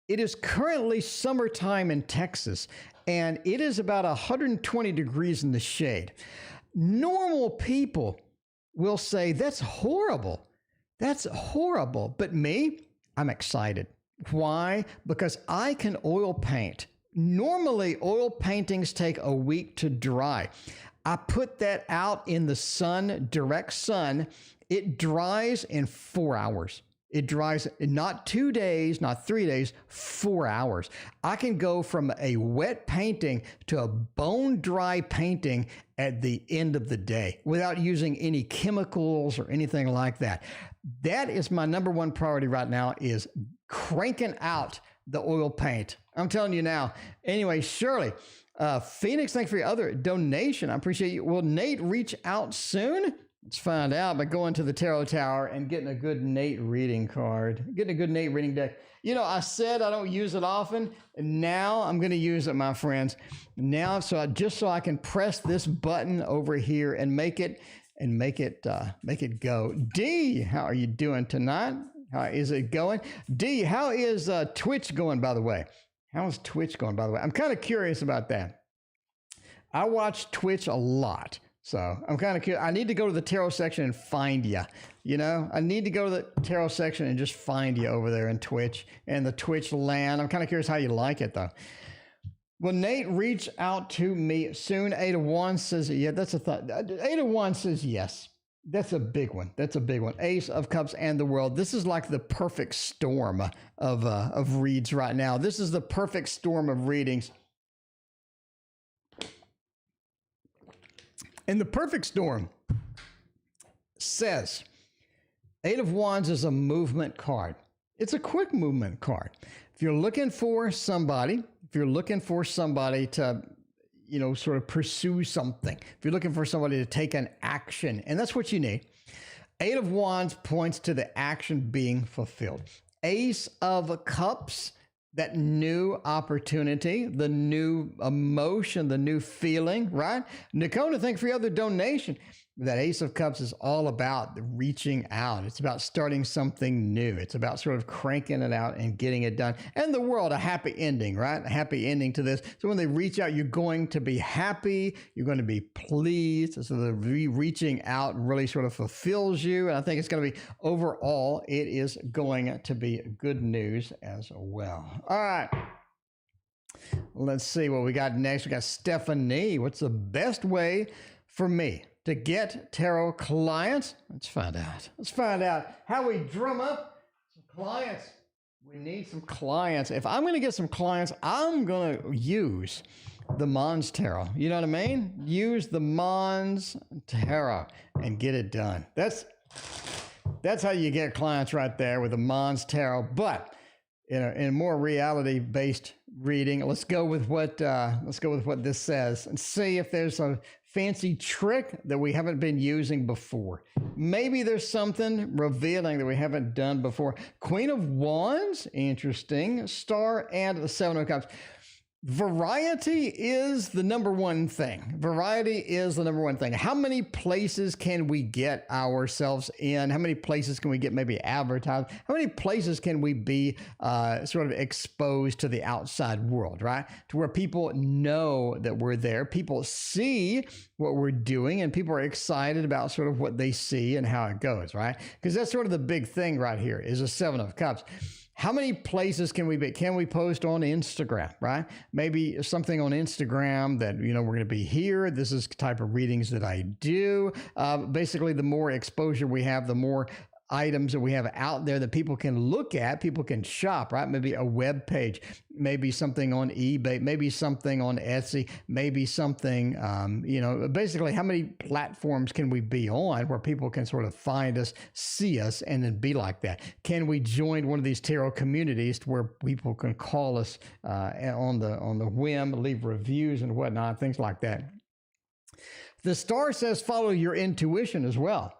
it is currently summertime in Texas, and it is about 120 degrees in the shade. Normal people will say, that's horrible. That's horrible. But me, I'm excited. Why? Because I can oil paint. Normally, oil paintings take a week to dry. I put that out in the sun, direct sun. It dries in 4 hours. It dries not 2 days, not 3 days, 4 hours. I can go from a wet painting to a bone dry painting at the end of the day without using any chemicals or anything like that. That is my number one priority right now, is cranking out the oil paint. I'm telling you now. Anyway, Shirley, Phoenix, thanks for your other donation. I appreciate you. Will Nate reach out soon? Let's find out by going to the Tarot Tower and getting a good Nate reading card. Getting a good Nate reading deck. I said I don't use it often. And now I'm going to use it, my friends. Now, just so I can press this button over here and make it go. D, how are you doing tonight? How is it going? D, how is Twitch going, by the way? How's Twitch going, by the way? I'm kind of curious about that. I watch Twitch a lot. So I'm kind of curious. I need to go to the tarot section and find you. I need to go to the tarot section and just find you over there in Twitch and the Twitch land. I'm kind of curious how you like it, though. Will Nate reach out to me soon? 8 of Wands says, yeah, that's a thought. 8 of Wands says yes. That's a big one. Ace of Cups and the World. This is like the perfect storm of reads right now. This is the perfect storm of readings. And the perfect storm says 8 of Wands is a movement card. It's a quick movement card. If you're looking for somebody to, sort of pursue something, if you're looking for somebody to take an action, and that's what you need. 8 of Wands points to the action being fulfilled. Ace of Cups, that new opportunity, the new emotion, the new feeling, right? Nakona, thank you for your other donation. That Ace of Cups is all about the reaching out. It's about starting something new. It's about sort of cranking it out and getting it done. And the world, a happy ending, right? A happy ending to this. So when they reach out, you're going to be happy. You're going to be pleased. So the reaching out really sort of fulfills you. And I think it's going to be, overall, it is going to be good news as well. All right. Let's see what we got next. We got Stephanie. What's the best way for me to get tarot clients? Let's find out. Let's find out how we drum up some clients. We need some clients. If I'm going to get some clients, I'm going to use the Mons Tarot. You know what I mean? Use the Mons Tarot and get it done. That's how you get clients right there, with the Mons Tarot. But in a more reality-based reading, let's go with what this says and see if there's a fancy trick that we haven't been using before. Maybe there's something revealing that we haven't done before. Queen of Wands, interesting. Star and the Seven of Cups. Variety is the number one thing. Variety is the number one thing. How many places can we get ourselves in? How many places can we get maybe advertised? How many places can we be sort of exposed to the outside world, right? To where people know that we're there. People see what we're doing, and people are excited about sort of what they see and how it goes, right? Because that's sort of the big thing right here is a Seven of Cups. How many places can we be? Can we post on Instagram, right? Maybe something on Instagram that, we're going to be here. This is the type of readings that I do. Basically, the more exposure we have, the more items that we have out there that people can look at, people can shop, right? Maybe a web page, maybe something on eBay, maybe something on Etsy, maybe something, basically how many platforms can we be on where people can sort of find us, see us, and then be like that? Can we join one of these tarot communities to where people can call us on the whim, leave reviews and whatnot, things like that? The star says follow your intuition as well.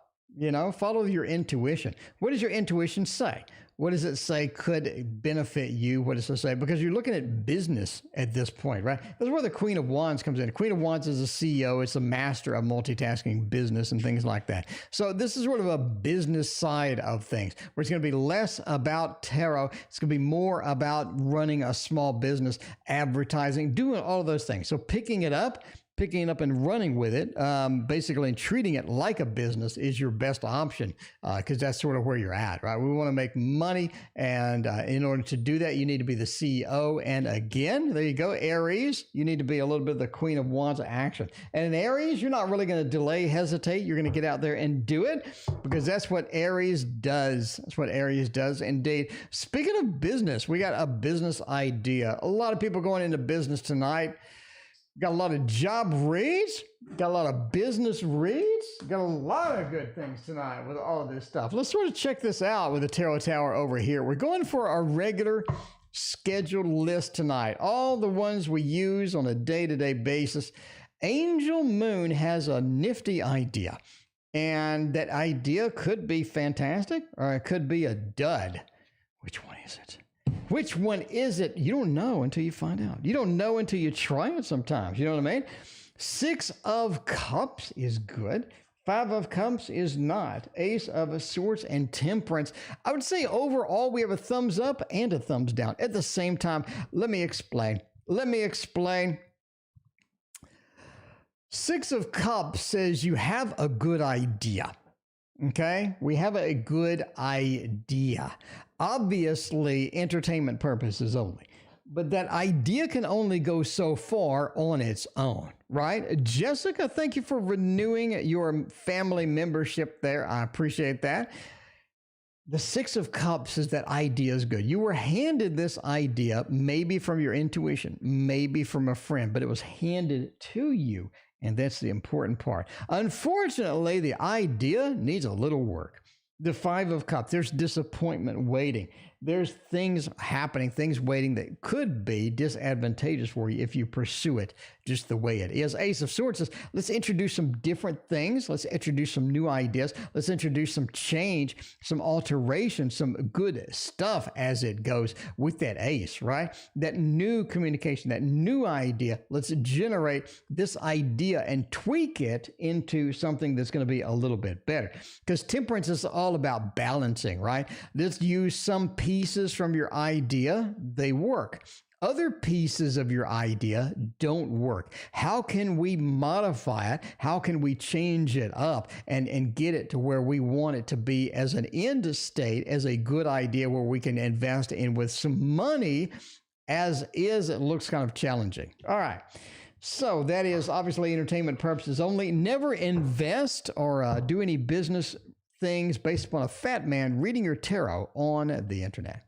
Follow your intuition. What does your intuition say? What does it say could benefit you? What does it say? Because you're looking at business at this point, right? That's where the Queen of Wands comes in. The Queen of Wands is a CEO. It's a master of multitasking business and things like that. So this is sort of a business side of things where it's going to be less about tarot. It's going to be more about running a small business, advertising, doing all of those things. So picking it up and running with it, basically, and treating it like a business is your best option, because that's sort of where you're at, right? We want to make money, and in order to do that, you need to be the CEO. And again, there you go, Aries, you need to be a little bit of the Queen of Wands action. And in Aries, you're not really going to delay, hesitate. You're going to get out there and do it, because that's what Aries does. That's what Aries does, indeed. Speaking of business, we got a business idea. A lot of people going into business tonight. Got a lot of job reads, got a lot of business reads, got a lot of good things tonight with all of this stuff. Let's sort of check this out with the Tarot Tower over here. We're going for our regular scheduled list tonight, all the ones we use on a day-to-day basis. Angel Moon has a nifty idea, and that idea could be fantastic or it could be a dud. Which one is it? Which one is it? You don't know until you find out. You don't know until you try it sometimes. You know what I mean? 6 of Cups is good. 5 of Cups is not. Ace of Swords and Temperance. I would say overall we have a thumbs up and a thumbs down at the same time. Let me explain. 6 of Cups says you have a good idea. Okay? We have a good idea. Obviously, entertainment purposes only. But that idea can only go so far on its own, right? Jessica, thank you for renewing your family membership there. I appreciate that. The 6 of Cups is that idea is good. You were handed this idea, maybe from your intuition, maybe from a friend, but it was handed to you. And that's the important part. Unfortunately, the idea needs a little work. The 5 of Cups, there's disappointment waiting. There's things happening, things waiting that could be disadvantageous for you if you pursue it just the way it is. Ace of Swords says, let's introduce some different things. Let's introduce some new ideas. Let's introduce some change, some alteration, some good stuff as it goes with that ace, right? That new communication, that new idea. Let's generate this idea and tweak it into something that's going to be a little bit better. Because temperance is all about balancing, right? Let's use some pieces from your idea. They work. Other pieces of your idea don't work. How can we modify it? How can we change it up and get it to where we want it to be as an end state, as a good idea where we can invest in with some money? As is, it looks kind of challenging. All right. So that is obviously entertainment purposes only. Never invest or do any business things based upon a fat man reading your tarot on the internet.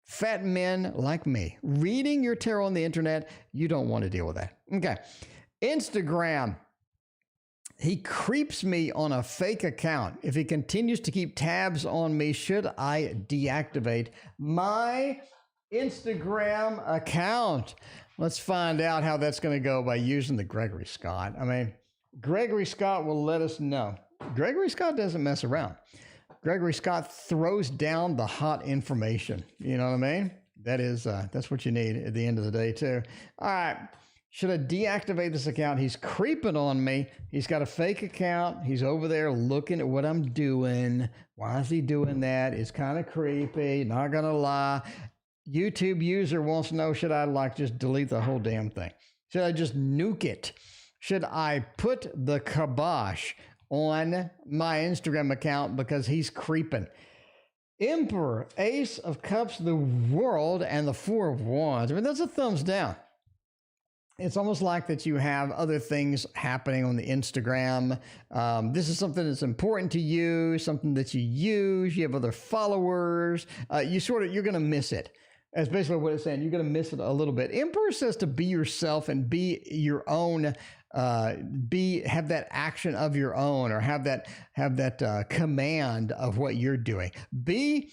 Fat men like me reading your tarot on the internet, you don't want to deal with that. Okay. Instagram. He creeps me on a fake account. If he continues to keep tabs on me, should I deactivate my Instagram account? Let's find out how that's going to go by using the Gregory Scott. I mean, Gregory Scott will let us know. Gregory Scott doesn't mess around. Gregory Scott throws down the hot information. You know what I mean? That's what you need at the end of the day too. All right. Should I deactivate this account? He's creeping on me. He's got a fake account. He's over there looking at what I'm doing. Why is he doing that? It's kind of creepy. Not going to lie. YouTube user wants to know, should I just delete the whole damn thing? Should I just nuke it? Should I put the kibosh on my Instagram account because he's creeping? Emperor, Ace of Cups, the World, and the Four of Wands. I mean, that's a thumbs down. It's almost like that you have other things happening on the Instagram. This is something that's important to you, something that you use. You have other followers. You're going to miss it. That's basically what it's saying. You're going to miss it a little bit. Emperor says to be yourself and be your own, have that action of your own, or have that command of what you're doing. Be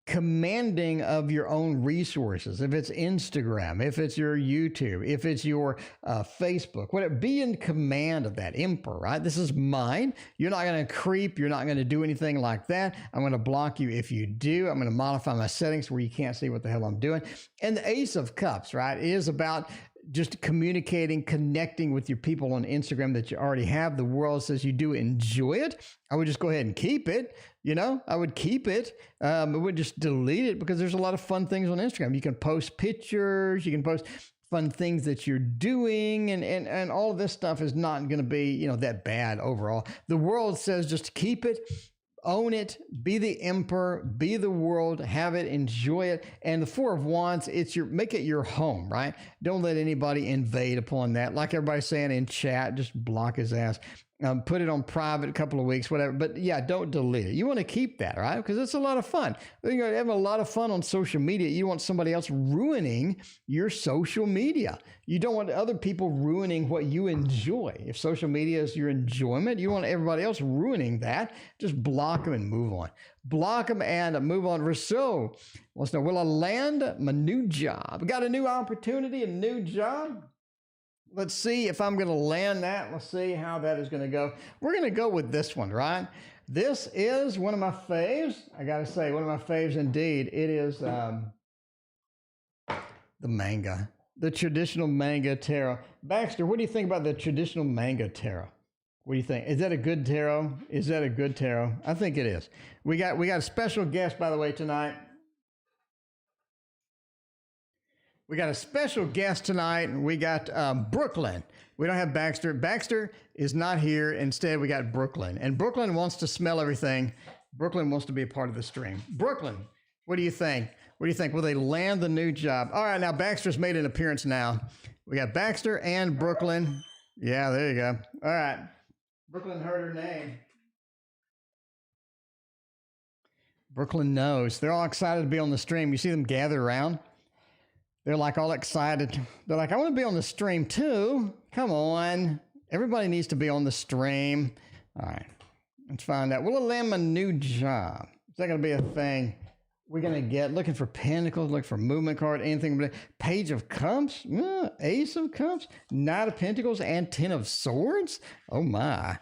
commanding of your own resources. If it's Instagram, if it's your YouTube, if it's your Facebook, whatever, be in command of that. Emperor, right? This is mine. You're not going to creep. You're not going to do anything like that. I'm going to block you if you do. I'm going to modify my settings where you can't see what the hell I'm doing. And the Ace of Cups, right, is about just communicating, connecting with your people on Instagram that you already have. The world says you do enjoy it. I would just go ahead and keep it. I would keep it. I wouldn't just delete it, because there's a lot of fun things on Instagram. You can post pictures. You can post fun things that you're doing. And all of this stuff is not going to be, that bad overall. The world says just keep it. Own it, be the emperor, be the world, have it, enjoy it. And the Four of Wands, make it your home, right? Don't let anybody invade upon that. Like everybody's saying in chat, just block his ass. Put it on private a couple of weeks, whatever. But yeah, don't delete it. You want to keep that, right? Because it's a lot of fun. You're having a lot of fun on social media. You want somebody else ruining your social media. You don't want other people ruining what you enjoy. If social media is your enjoyment, you want everybody else ruining that. Just block them and move on. Block them and move on. Rousseau wants to know, will I land my new job? Got a new opportunity, a new job? Let's see if I'm going to land that. Let's see how that is going to go. We're going to go with this one, right? This is one of my faves. I got to say, one of my faves indeed. It is the manga, the traditional manga tarot. Baxter, what do you think about the traditional manga tarot? What do you think? Is that a good tarot? Is that a good tarot? I think it is. We got a special guest, by the way, tonight. We got a special guest tonight. We got Brooklyn. We don't have Baxter. Baxter is not here. Instead, we got Brooklyn. And Brooklyn wants to smell everything. Brooklyn wants to be a part of the stream. Brooklyn, what do you think? What do you think? Will they land the new job? All right, now Baxter's made an appearance now. We got Baxter and Brooklyn. Yeah, there you go. All right. Brooklyn heard her name. Brooklyn knows. They're all excited to be on the stream. You see them gather around? They're like all excited. They're like, I want to be on the stream too. Come on. Everybody needs to be on the stream. All right. Let's find out. Will it land my new job? Is that going to be a thing? we're going to get looking for Pentacles, looking for movement card, anything. Page of Cups, Ace of Cups, Knight of Pentacles, and 10 of Swords. Oh my.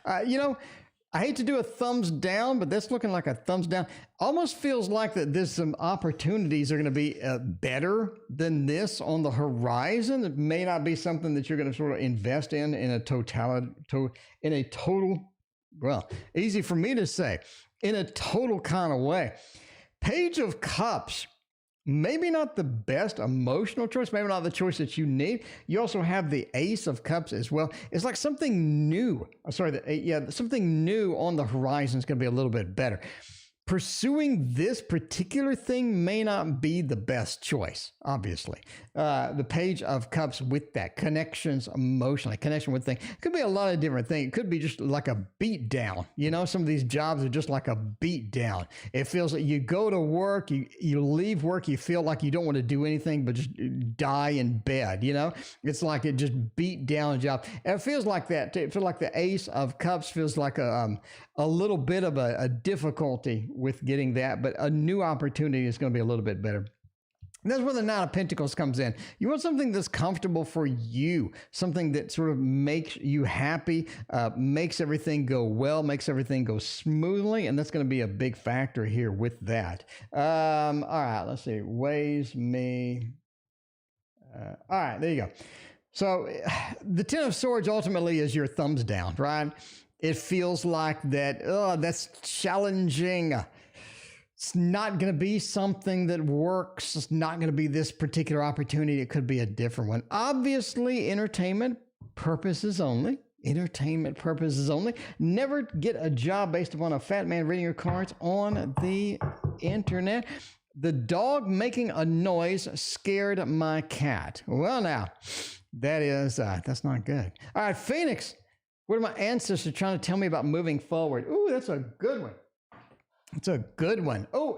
I hate to do a thumbs down, but that's looking like a thumbs down. Almost feels like that there's some opportunities are going to be better than this on the horizon. It may not be something that you're going to sort of invest in a total, well, easy for me to say, in a total kind of way. Page of Cups, maybe not the best emotional choice, maybe not the choice that you need. You also have the Ace of Cups as well. It's like something new. Something new on the horizon is going to be a little bit better. Pursuing this particular thing may not be the best choice, obviously. The Page of Cups with that connections emotionally, connection with things. It could be a lot of different things. It could be just like a beat down. Some of these jobs are just like a beat down. It feels like you go to work, you leave work, you feel like you don't want to do anything but just die in bed, It's like it just beat down job. And it feels like that too. It feels like the Ace of Cups feels like a little bit of a difficulty with getting that, but a new opportunity is going to be a little bit better. And that's where the Knight of Pentacles comes in. You want something that's comfortable for you, something that sort of makes you happy, makes everything go well, makes everything go smoothly, and that's going to be a big factor here with that. All right, let's see. Weighs me. All right, there you go. So the 10 of Swords ultimately is your thumbs down, right? It feels like that, that's challenging. It's not going to be something that works. It's not going to be this particular opportunity. It could be a different one. Obviously, entertainment purposes only. Entertainment purposes only. Never get a job based upon a fat man reading your cards on the internet. The dog making a noise scared my cat. Well, now, that's not good. All right, Phoenix. What are my ancestors trying to tell me about moving forward? Ooh, that's a good one. It's a good one. Oh,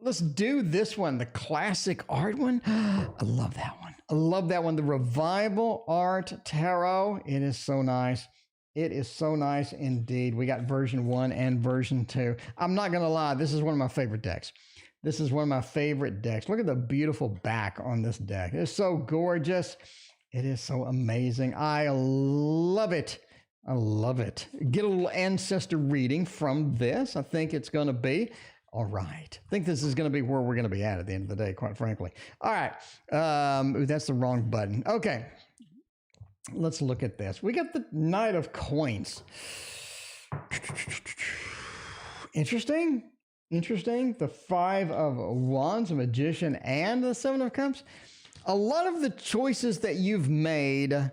let's do this one, the classic art one. I love that one. I love that one. The Revival Art Tarot. It is so nice. It is so nice indeed. We got version 1 and version 2. I'm not going to lie. This is one of my favorite decks. This is one of my favorite decks. Look at the beautiful back on this deck. It's so gorgeous. It is so amazing. I love it. I love it. Get a little ancestor reading from this. I think it's going to be all right. I think this is going to be where we're going to be at the end of the day, quite frankly. All right. That's the wrong button. Okay. Let's look at this. We got the Knight of Coins. Interesting. The 5 of Wands, a Magician, and the 7 of Cups. A lot of the choices that you've made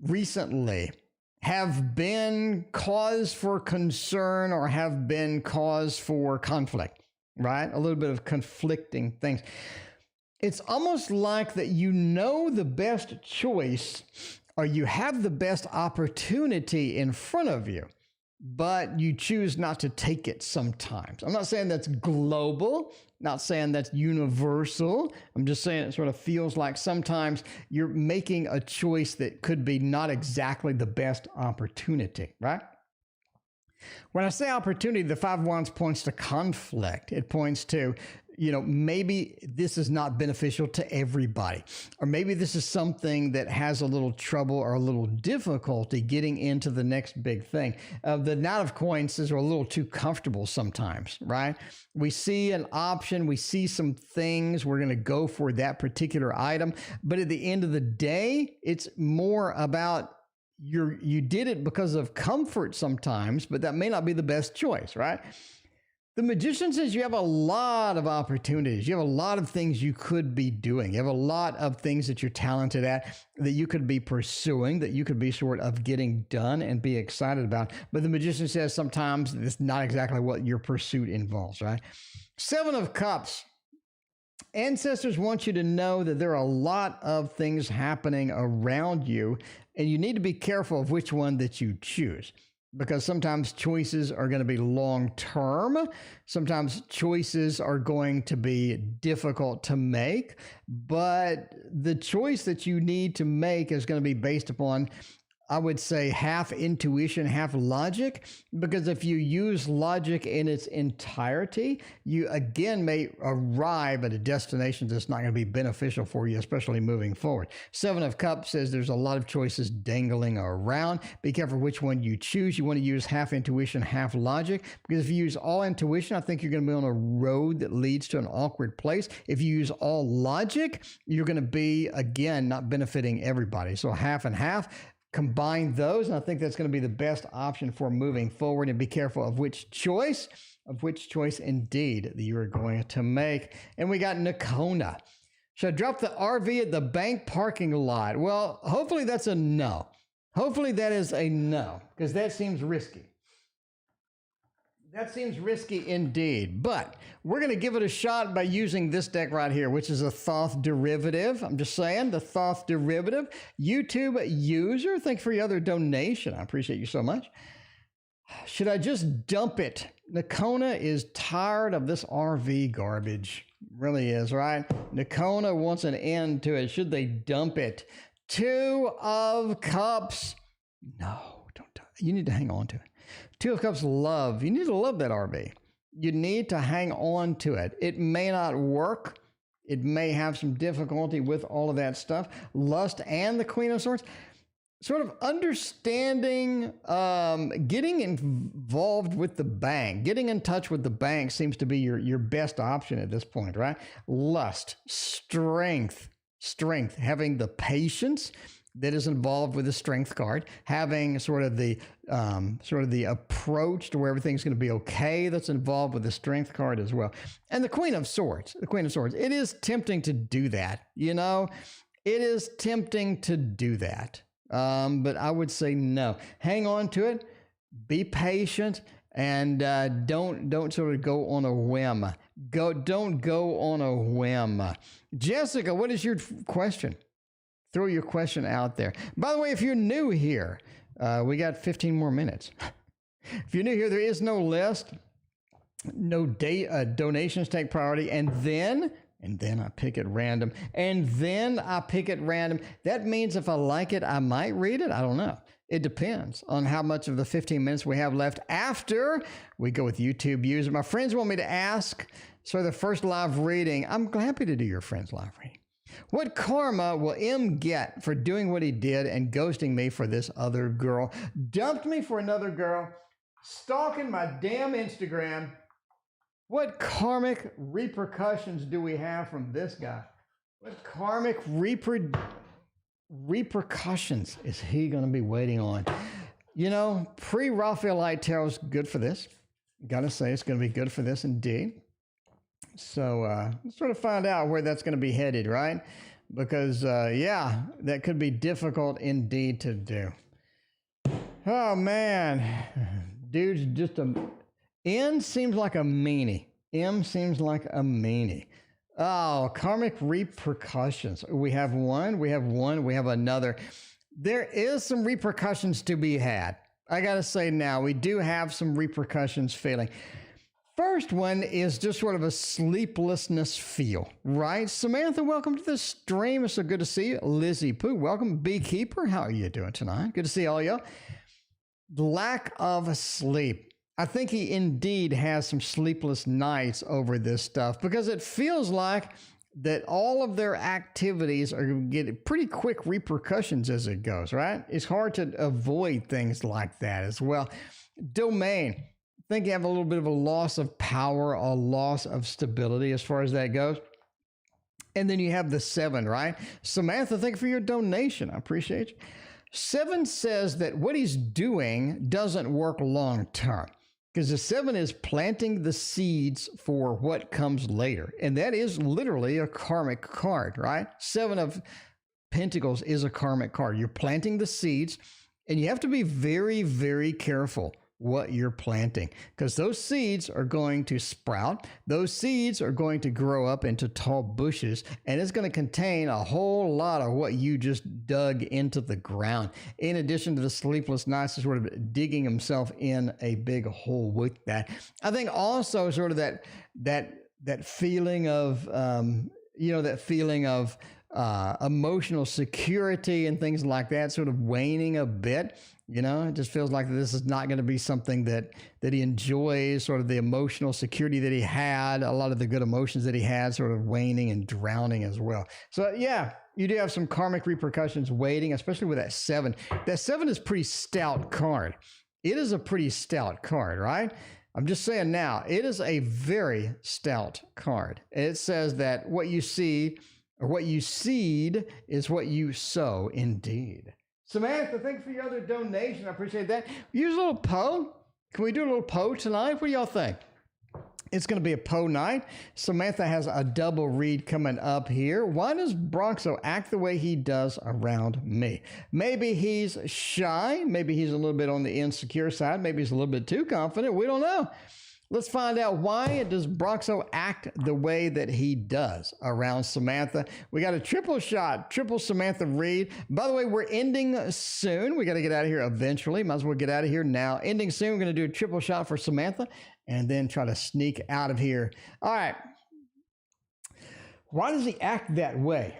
recently have been cause for concern or have been cause for conflict, right? A little bit of conflicting things. It's almost like that the best choice or you have the best opportunity in front of you, but you choose not to take it sometimes. I'm not saying that's global, not saying that's universal. I'm just saying it sort of feels like sometimes you're making a choice that could be not exactly the best opportunity, right? When I say opportunity, the 5 of Wands points to conflict. It points to, maybe this is not beneficial to everybody, or maybe this is something that has a little trouble or a little difficulty getting into the next big thing. The Knight of Coins is a little too comfortable sometimes, right? We see an option, we see some things, we're going to go for that particular item, but at the end of the day, it's more about you did it because of comfort sometimes, but that may not be the best choice, right? The Magician says you have a lot of opportunities. You have a lot of things you could be doing. You have a lot of things that you're talented at that you could be pursuing, that you could be sort of getting done and be excited about. But the Magician says sometimes it's not exactly what your pursuit involves, right? 7 of Cups. Ancestors want you to know that there are a lot of things happening around you, and you need to be careful of which one that you choose. Because sometimes choices are going to be long-term. Sometimes choices are going to be difficult to make. But the choice that you need to make is going to be based upon I would say half intuition, half logic, because if you use logic in its entirety, you again may arrive at a destination that's not going to be beneficial for you, especially moving forward. Seven of Cups says there's a lot of choices dangling around. Be careful which one you choose. You want to use half intuition, half logic, because if you use all intuition, I think you're going to be on a road that leads to an awkward place. If you use all logic, you're going to be, again, not benefiting everybody. So half and half. Combine those, and I think that's going to be the best option for moving forward. And be careful of which choice indeed that you are going to make. And we got Nakona. Should I drop the RV at the bank parking lot? Well, hopefully that's a no. Hopefully that is a no, because that seems risky. That seems risky indeed, but we're going to give it a shot by using this deck right here, which is a Thoth derivative. I'm just saying, the Thoth derivative. YouTube user, thank you for your other donation. I appreciate you so much. Should I just dump it? Nakona is tired of this RV garbage. Really is, right? Nakona wants an end to it. Should they dump it? Two of Cups. No, don't. You need to hang on to it. Two of Cups, love. You need to love that RV. You need to hang on to it. It may not work. It may have some difficulty with all of that stuff. Lust and the Queen of Swords. Sort of understanding, getting involved with the bank, getting in touch with the bank seems to be your best option at this point, right? Lust, strength, having the patience that is involved with the strength card, having sort of the approach to where everything's going to be okay that's involved with the strength card as well. And the Queen of Swords, it is tempting to do that, you know? It is tempting to do that. But I would say no. Hang on to it, be patient, and don't sort of go on a whim. Don't go on a whim. Jessica, what is your question? Throw your question out there. By the way, if you're new here, we got 15 more minutes. If you're new here, there is no list. No donations take priority. And then I pick at random. That means if I like it, I might read it. I don't know. It depends on how much of the 15 minutes we have left after we go with YouTube user. My friends want me to ask, so the first live reading, I'm happy to do your friend's live reading. What karma will M get for doing what he did and ghosting me for this other girl? Dumped me for another girl, stalking my damn Instagram. What karmic repercussions do we have from this guy? What karmic repercussions is he going to be waiting on? You know, pre-Raphaelite tarot is good for this. Got to say, it's going to be good for this indeed. So let's sort of find out where that's going to be headed, right? Because, yeah, that could be difficult indeed to do. Oh, man. Dude's just N seems like a meanie. M seems like a meanie. Oh, karmic repercussions. We have one, we have another. There is some repercussions to be had. I got to say now, we do have some repercussions feeling. First one is just sort of a sleeplessness feel, right? Samantha, welcome to the stream. It's so good to see you. Lizzie Pooh, welcome. Beekeeper, how are you doing tonight? Good to see all y'all. Lack of sleep. I think he indeed has some sleepless nights over this stuff because it feels like that all of their activities are going to get pretty quick repercussions as it goes, right? It's hard to avoid things like that as well. Domain. I think you have a little bit of a loss of power, a loss of stability as far as that goes. And then you have the 7, right? Samantha, thank you for your donation. I appreciate you. 7 says that what he's doing doesn't work long term because the 7 is planting the seeds for what comes later. And that is literally a karmic card, right? 7 of Pentacles is a karmic card. You're planting the seeds and you have to be very, very careful what you're planting because those seeds are going to sprout. Those seeds are going to grow up into tall bushes and it's going to contain a whole lot of what you just dug into the ground. In addition to the sleepless nights, sort of digging himself in a big hole with that. I think also sort of that feeling of, that feeling of emotional security and things like that sort of waning a bit. You know, it just feels like this is not going to be something that he enjoys, sort of the emotional security that he had, a lot of the good emotions that he had sort of waning and drowning as well. So yeah, you do have some karmic repercussions waiting, especially with that 7. That 7 is a pretty stout card. It is a pretty stout card, right? I'm just saying now, it is a very stout card. It says that what you see or what you seed is what you sow indeed. Samantha, thanks for your other donation. I appreciate that. Use a little Poe. Can we do a little Poe tonight? What do y'all think? It's going to be a Poe night. Samantha has a double read coming up here. Why does Bronxo act the way he does around me? Maybe he's shy. Maybe he's a little bit on the insecure side. Maybe he's a little bit too confident. We don't know. Let's find out why does Bronxo act the way that he does around Samantha. We got a triple shot, triple Samantha read. By the way, we're ending soon. We got to get out of here eventually. Might as well get out of here now. Ending soon. We're going to do a triple shot for Samantha and then try to sneak out of here. All right. Why does he act that way?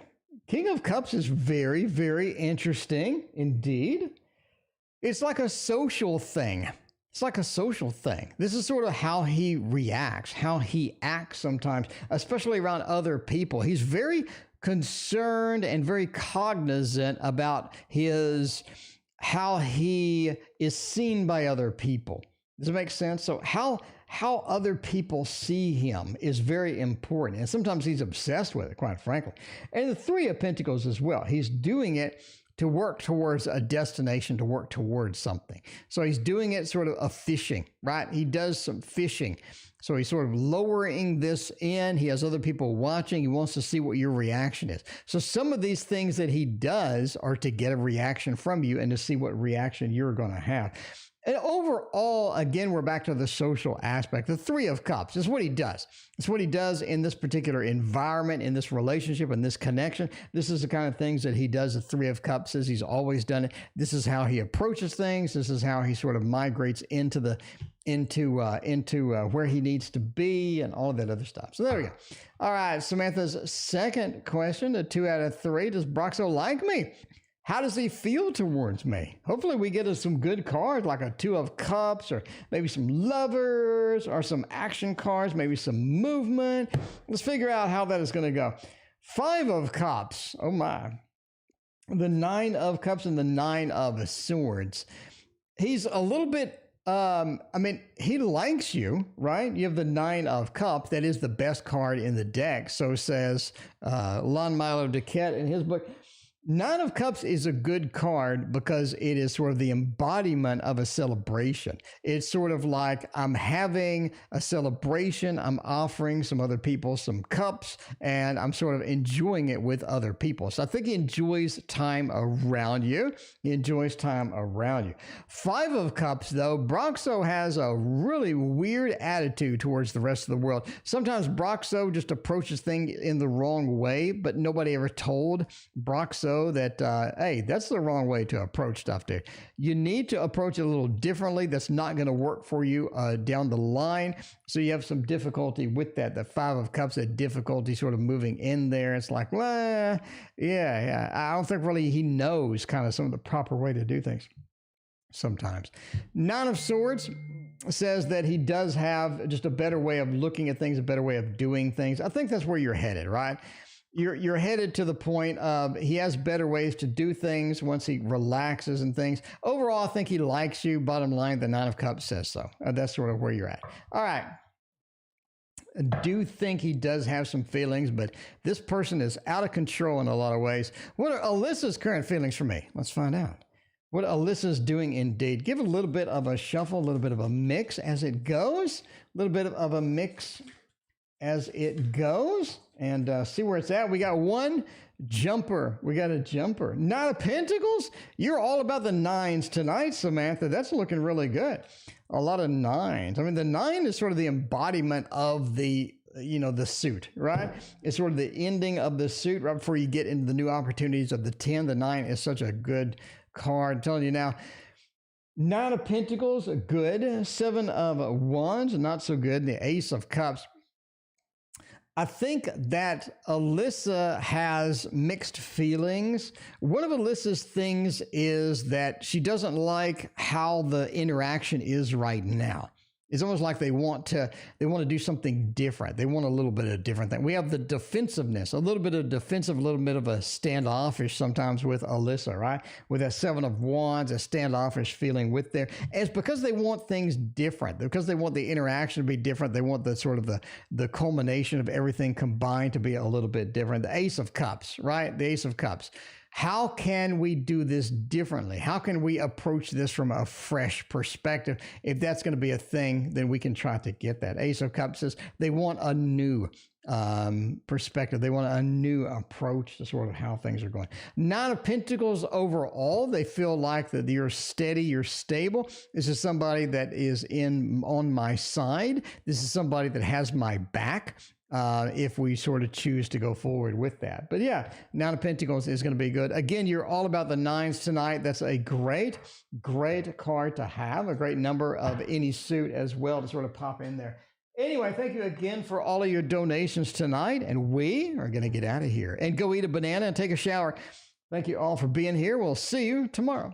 King of Cups is very, very interesting indeed. It's like a social thing. It's like a social thing. This is sort of how he reacts, how he acts sometimes, especially around other people. He's very concerned and very cognizant about how he is seen by other people. Does it make sense? So how other people see him is very important. And sometimes he's obsessed with it, quite frankly. And the 3 of Pentacles as well. He's doing it to work towards a destination, to work towards something. So he's doing it sort of a fishing, right? He does some fishing. So he's sort of lowering this in. He has other people watching. He wants to see what your reaction is. So some of these things that he does are to get a reaction from you and to see what reaction you're going to have. And overall, again, we're back to the social aspect. The 3 of Cups is what he does. It's what he does in this particular environment, in this relationship, in this connection. This is the kind of things that he does. The 3 of Cups says he's always done it. This is how he approaches things. This is how he sort of migrates into where he needs to be and all of that other stuff. So there we go. All right, Samantha's second question, the 2 out of 3. Does Bronxo like me? How does he feel towards me? Hopefully we get us some good cards like a 2 of Cups or maybe some lovers or some action cards, maybe some movement. Let's figure out how that is going to go. 5 of Cups. Oh my. The 9 of Cups and the 9 of Swords. He's a little bit, he likes you, right? You have the 9 of Cups. That is the best card in the deck. So says Lon Milo DeQuette in his book. 9 of Cups is a good card because it is sort of the embodiment of a celebration. It's sort of like I'm having a celebration. I'm offering some other people some cups and I'm sort of enjoying it with other people. So I think he enjoys time around you. He enjoys time around you. 5 of Cups, though, Bronxo has a really weird attitude towards the rest of the world. Sometimes Bronxo just approaches things in the wrong way, but nobody ever told Bronxo that, hey, that's the wrong way to approach stuff, dude. You need to approach it a little differently. That's not going to work for you down the line. So you have some difficulty with that. The 5 of Cups, that difficulty sort of moving in there. It's like, well, yeah. I don't think really he knows kind of some of the proper way to do things sometimes. 9 of Swords says that he does have just a better way of looking at things, a better way of doing things. I think that's where you're headed, right? You're headed to the point of he has better ways to do things once he relaxes and things. Overall, I think he likes you. Bottom line, the 9 of Cups says so. That's sort of where you're at. All right. I do think he does have some feelings, but this person is out of control in a lot of ways. What are Alyssa's current feelings for me? Let's find out. What Alyssa's doing indeed. Give a little bit of a shuffle, a little bit of a mix as it goes. A little bit of a mix as it goes. And see where it's at. We got one jumper. We got a jumper. 9 of Pentacles. You're all about the 9s tonight, Samantha. That's looking really good. A lot of 9s. I mean, the 9 is sort of the embodiment of the suit, right? It's sort of the ending of the suit right before you get into the new opportunities of the 10. The 9 is such a good card. I'm telling you now. 9 of Pentacles, good. 7 of Wands, not so good. The Ace of Cups. I think that Alyssa has mixed feelings. One of Alyssa's things is that she doesn't like how the interaction is right now. It's almost like they want to do something different. They want a little bit of a different thing. We have the defensiveness, a little bit of defensive, a little bit of a standoffish sometimes with Alyssa, right? With that 7 of Wands, a standoffish feeling with there. And it's because they want things different, because they want the interaction to be different. They want the sort of the culmination of everything combined to be a little bit different. The Ace of Cups, right? The Ace of Cups. How can we do this differently? How can we approach this from a fresh perspective? If that's going to be a thing, then we can try to get that. Ace of Cups says they want a new perspective. They want a new approach to sort of how things are going. 9 of Pentacles overall, they feel like that you're steady, you're stable. This is somebody that is on my side. This is somebody that has my back. If we sort of choose to go forward with that. But yeah, 9 of Pentacles is going to be good. Again, you're all about the 9s tonight. That's a great card to have, a great number of any suit as well to sort of pop in there. Anyway, thank you again for all of your donations tonight, and we are going to get out of here and go eat a banana and take a shower. Thank you all for being here. We'll see you tomorrow.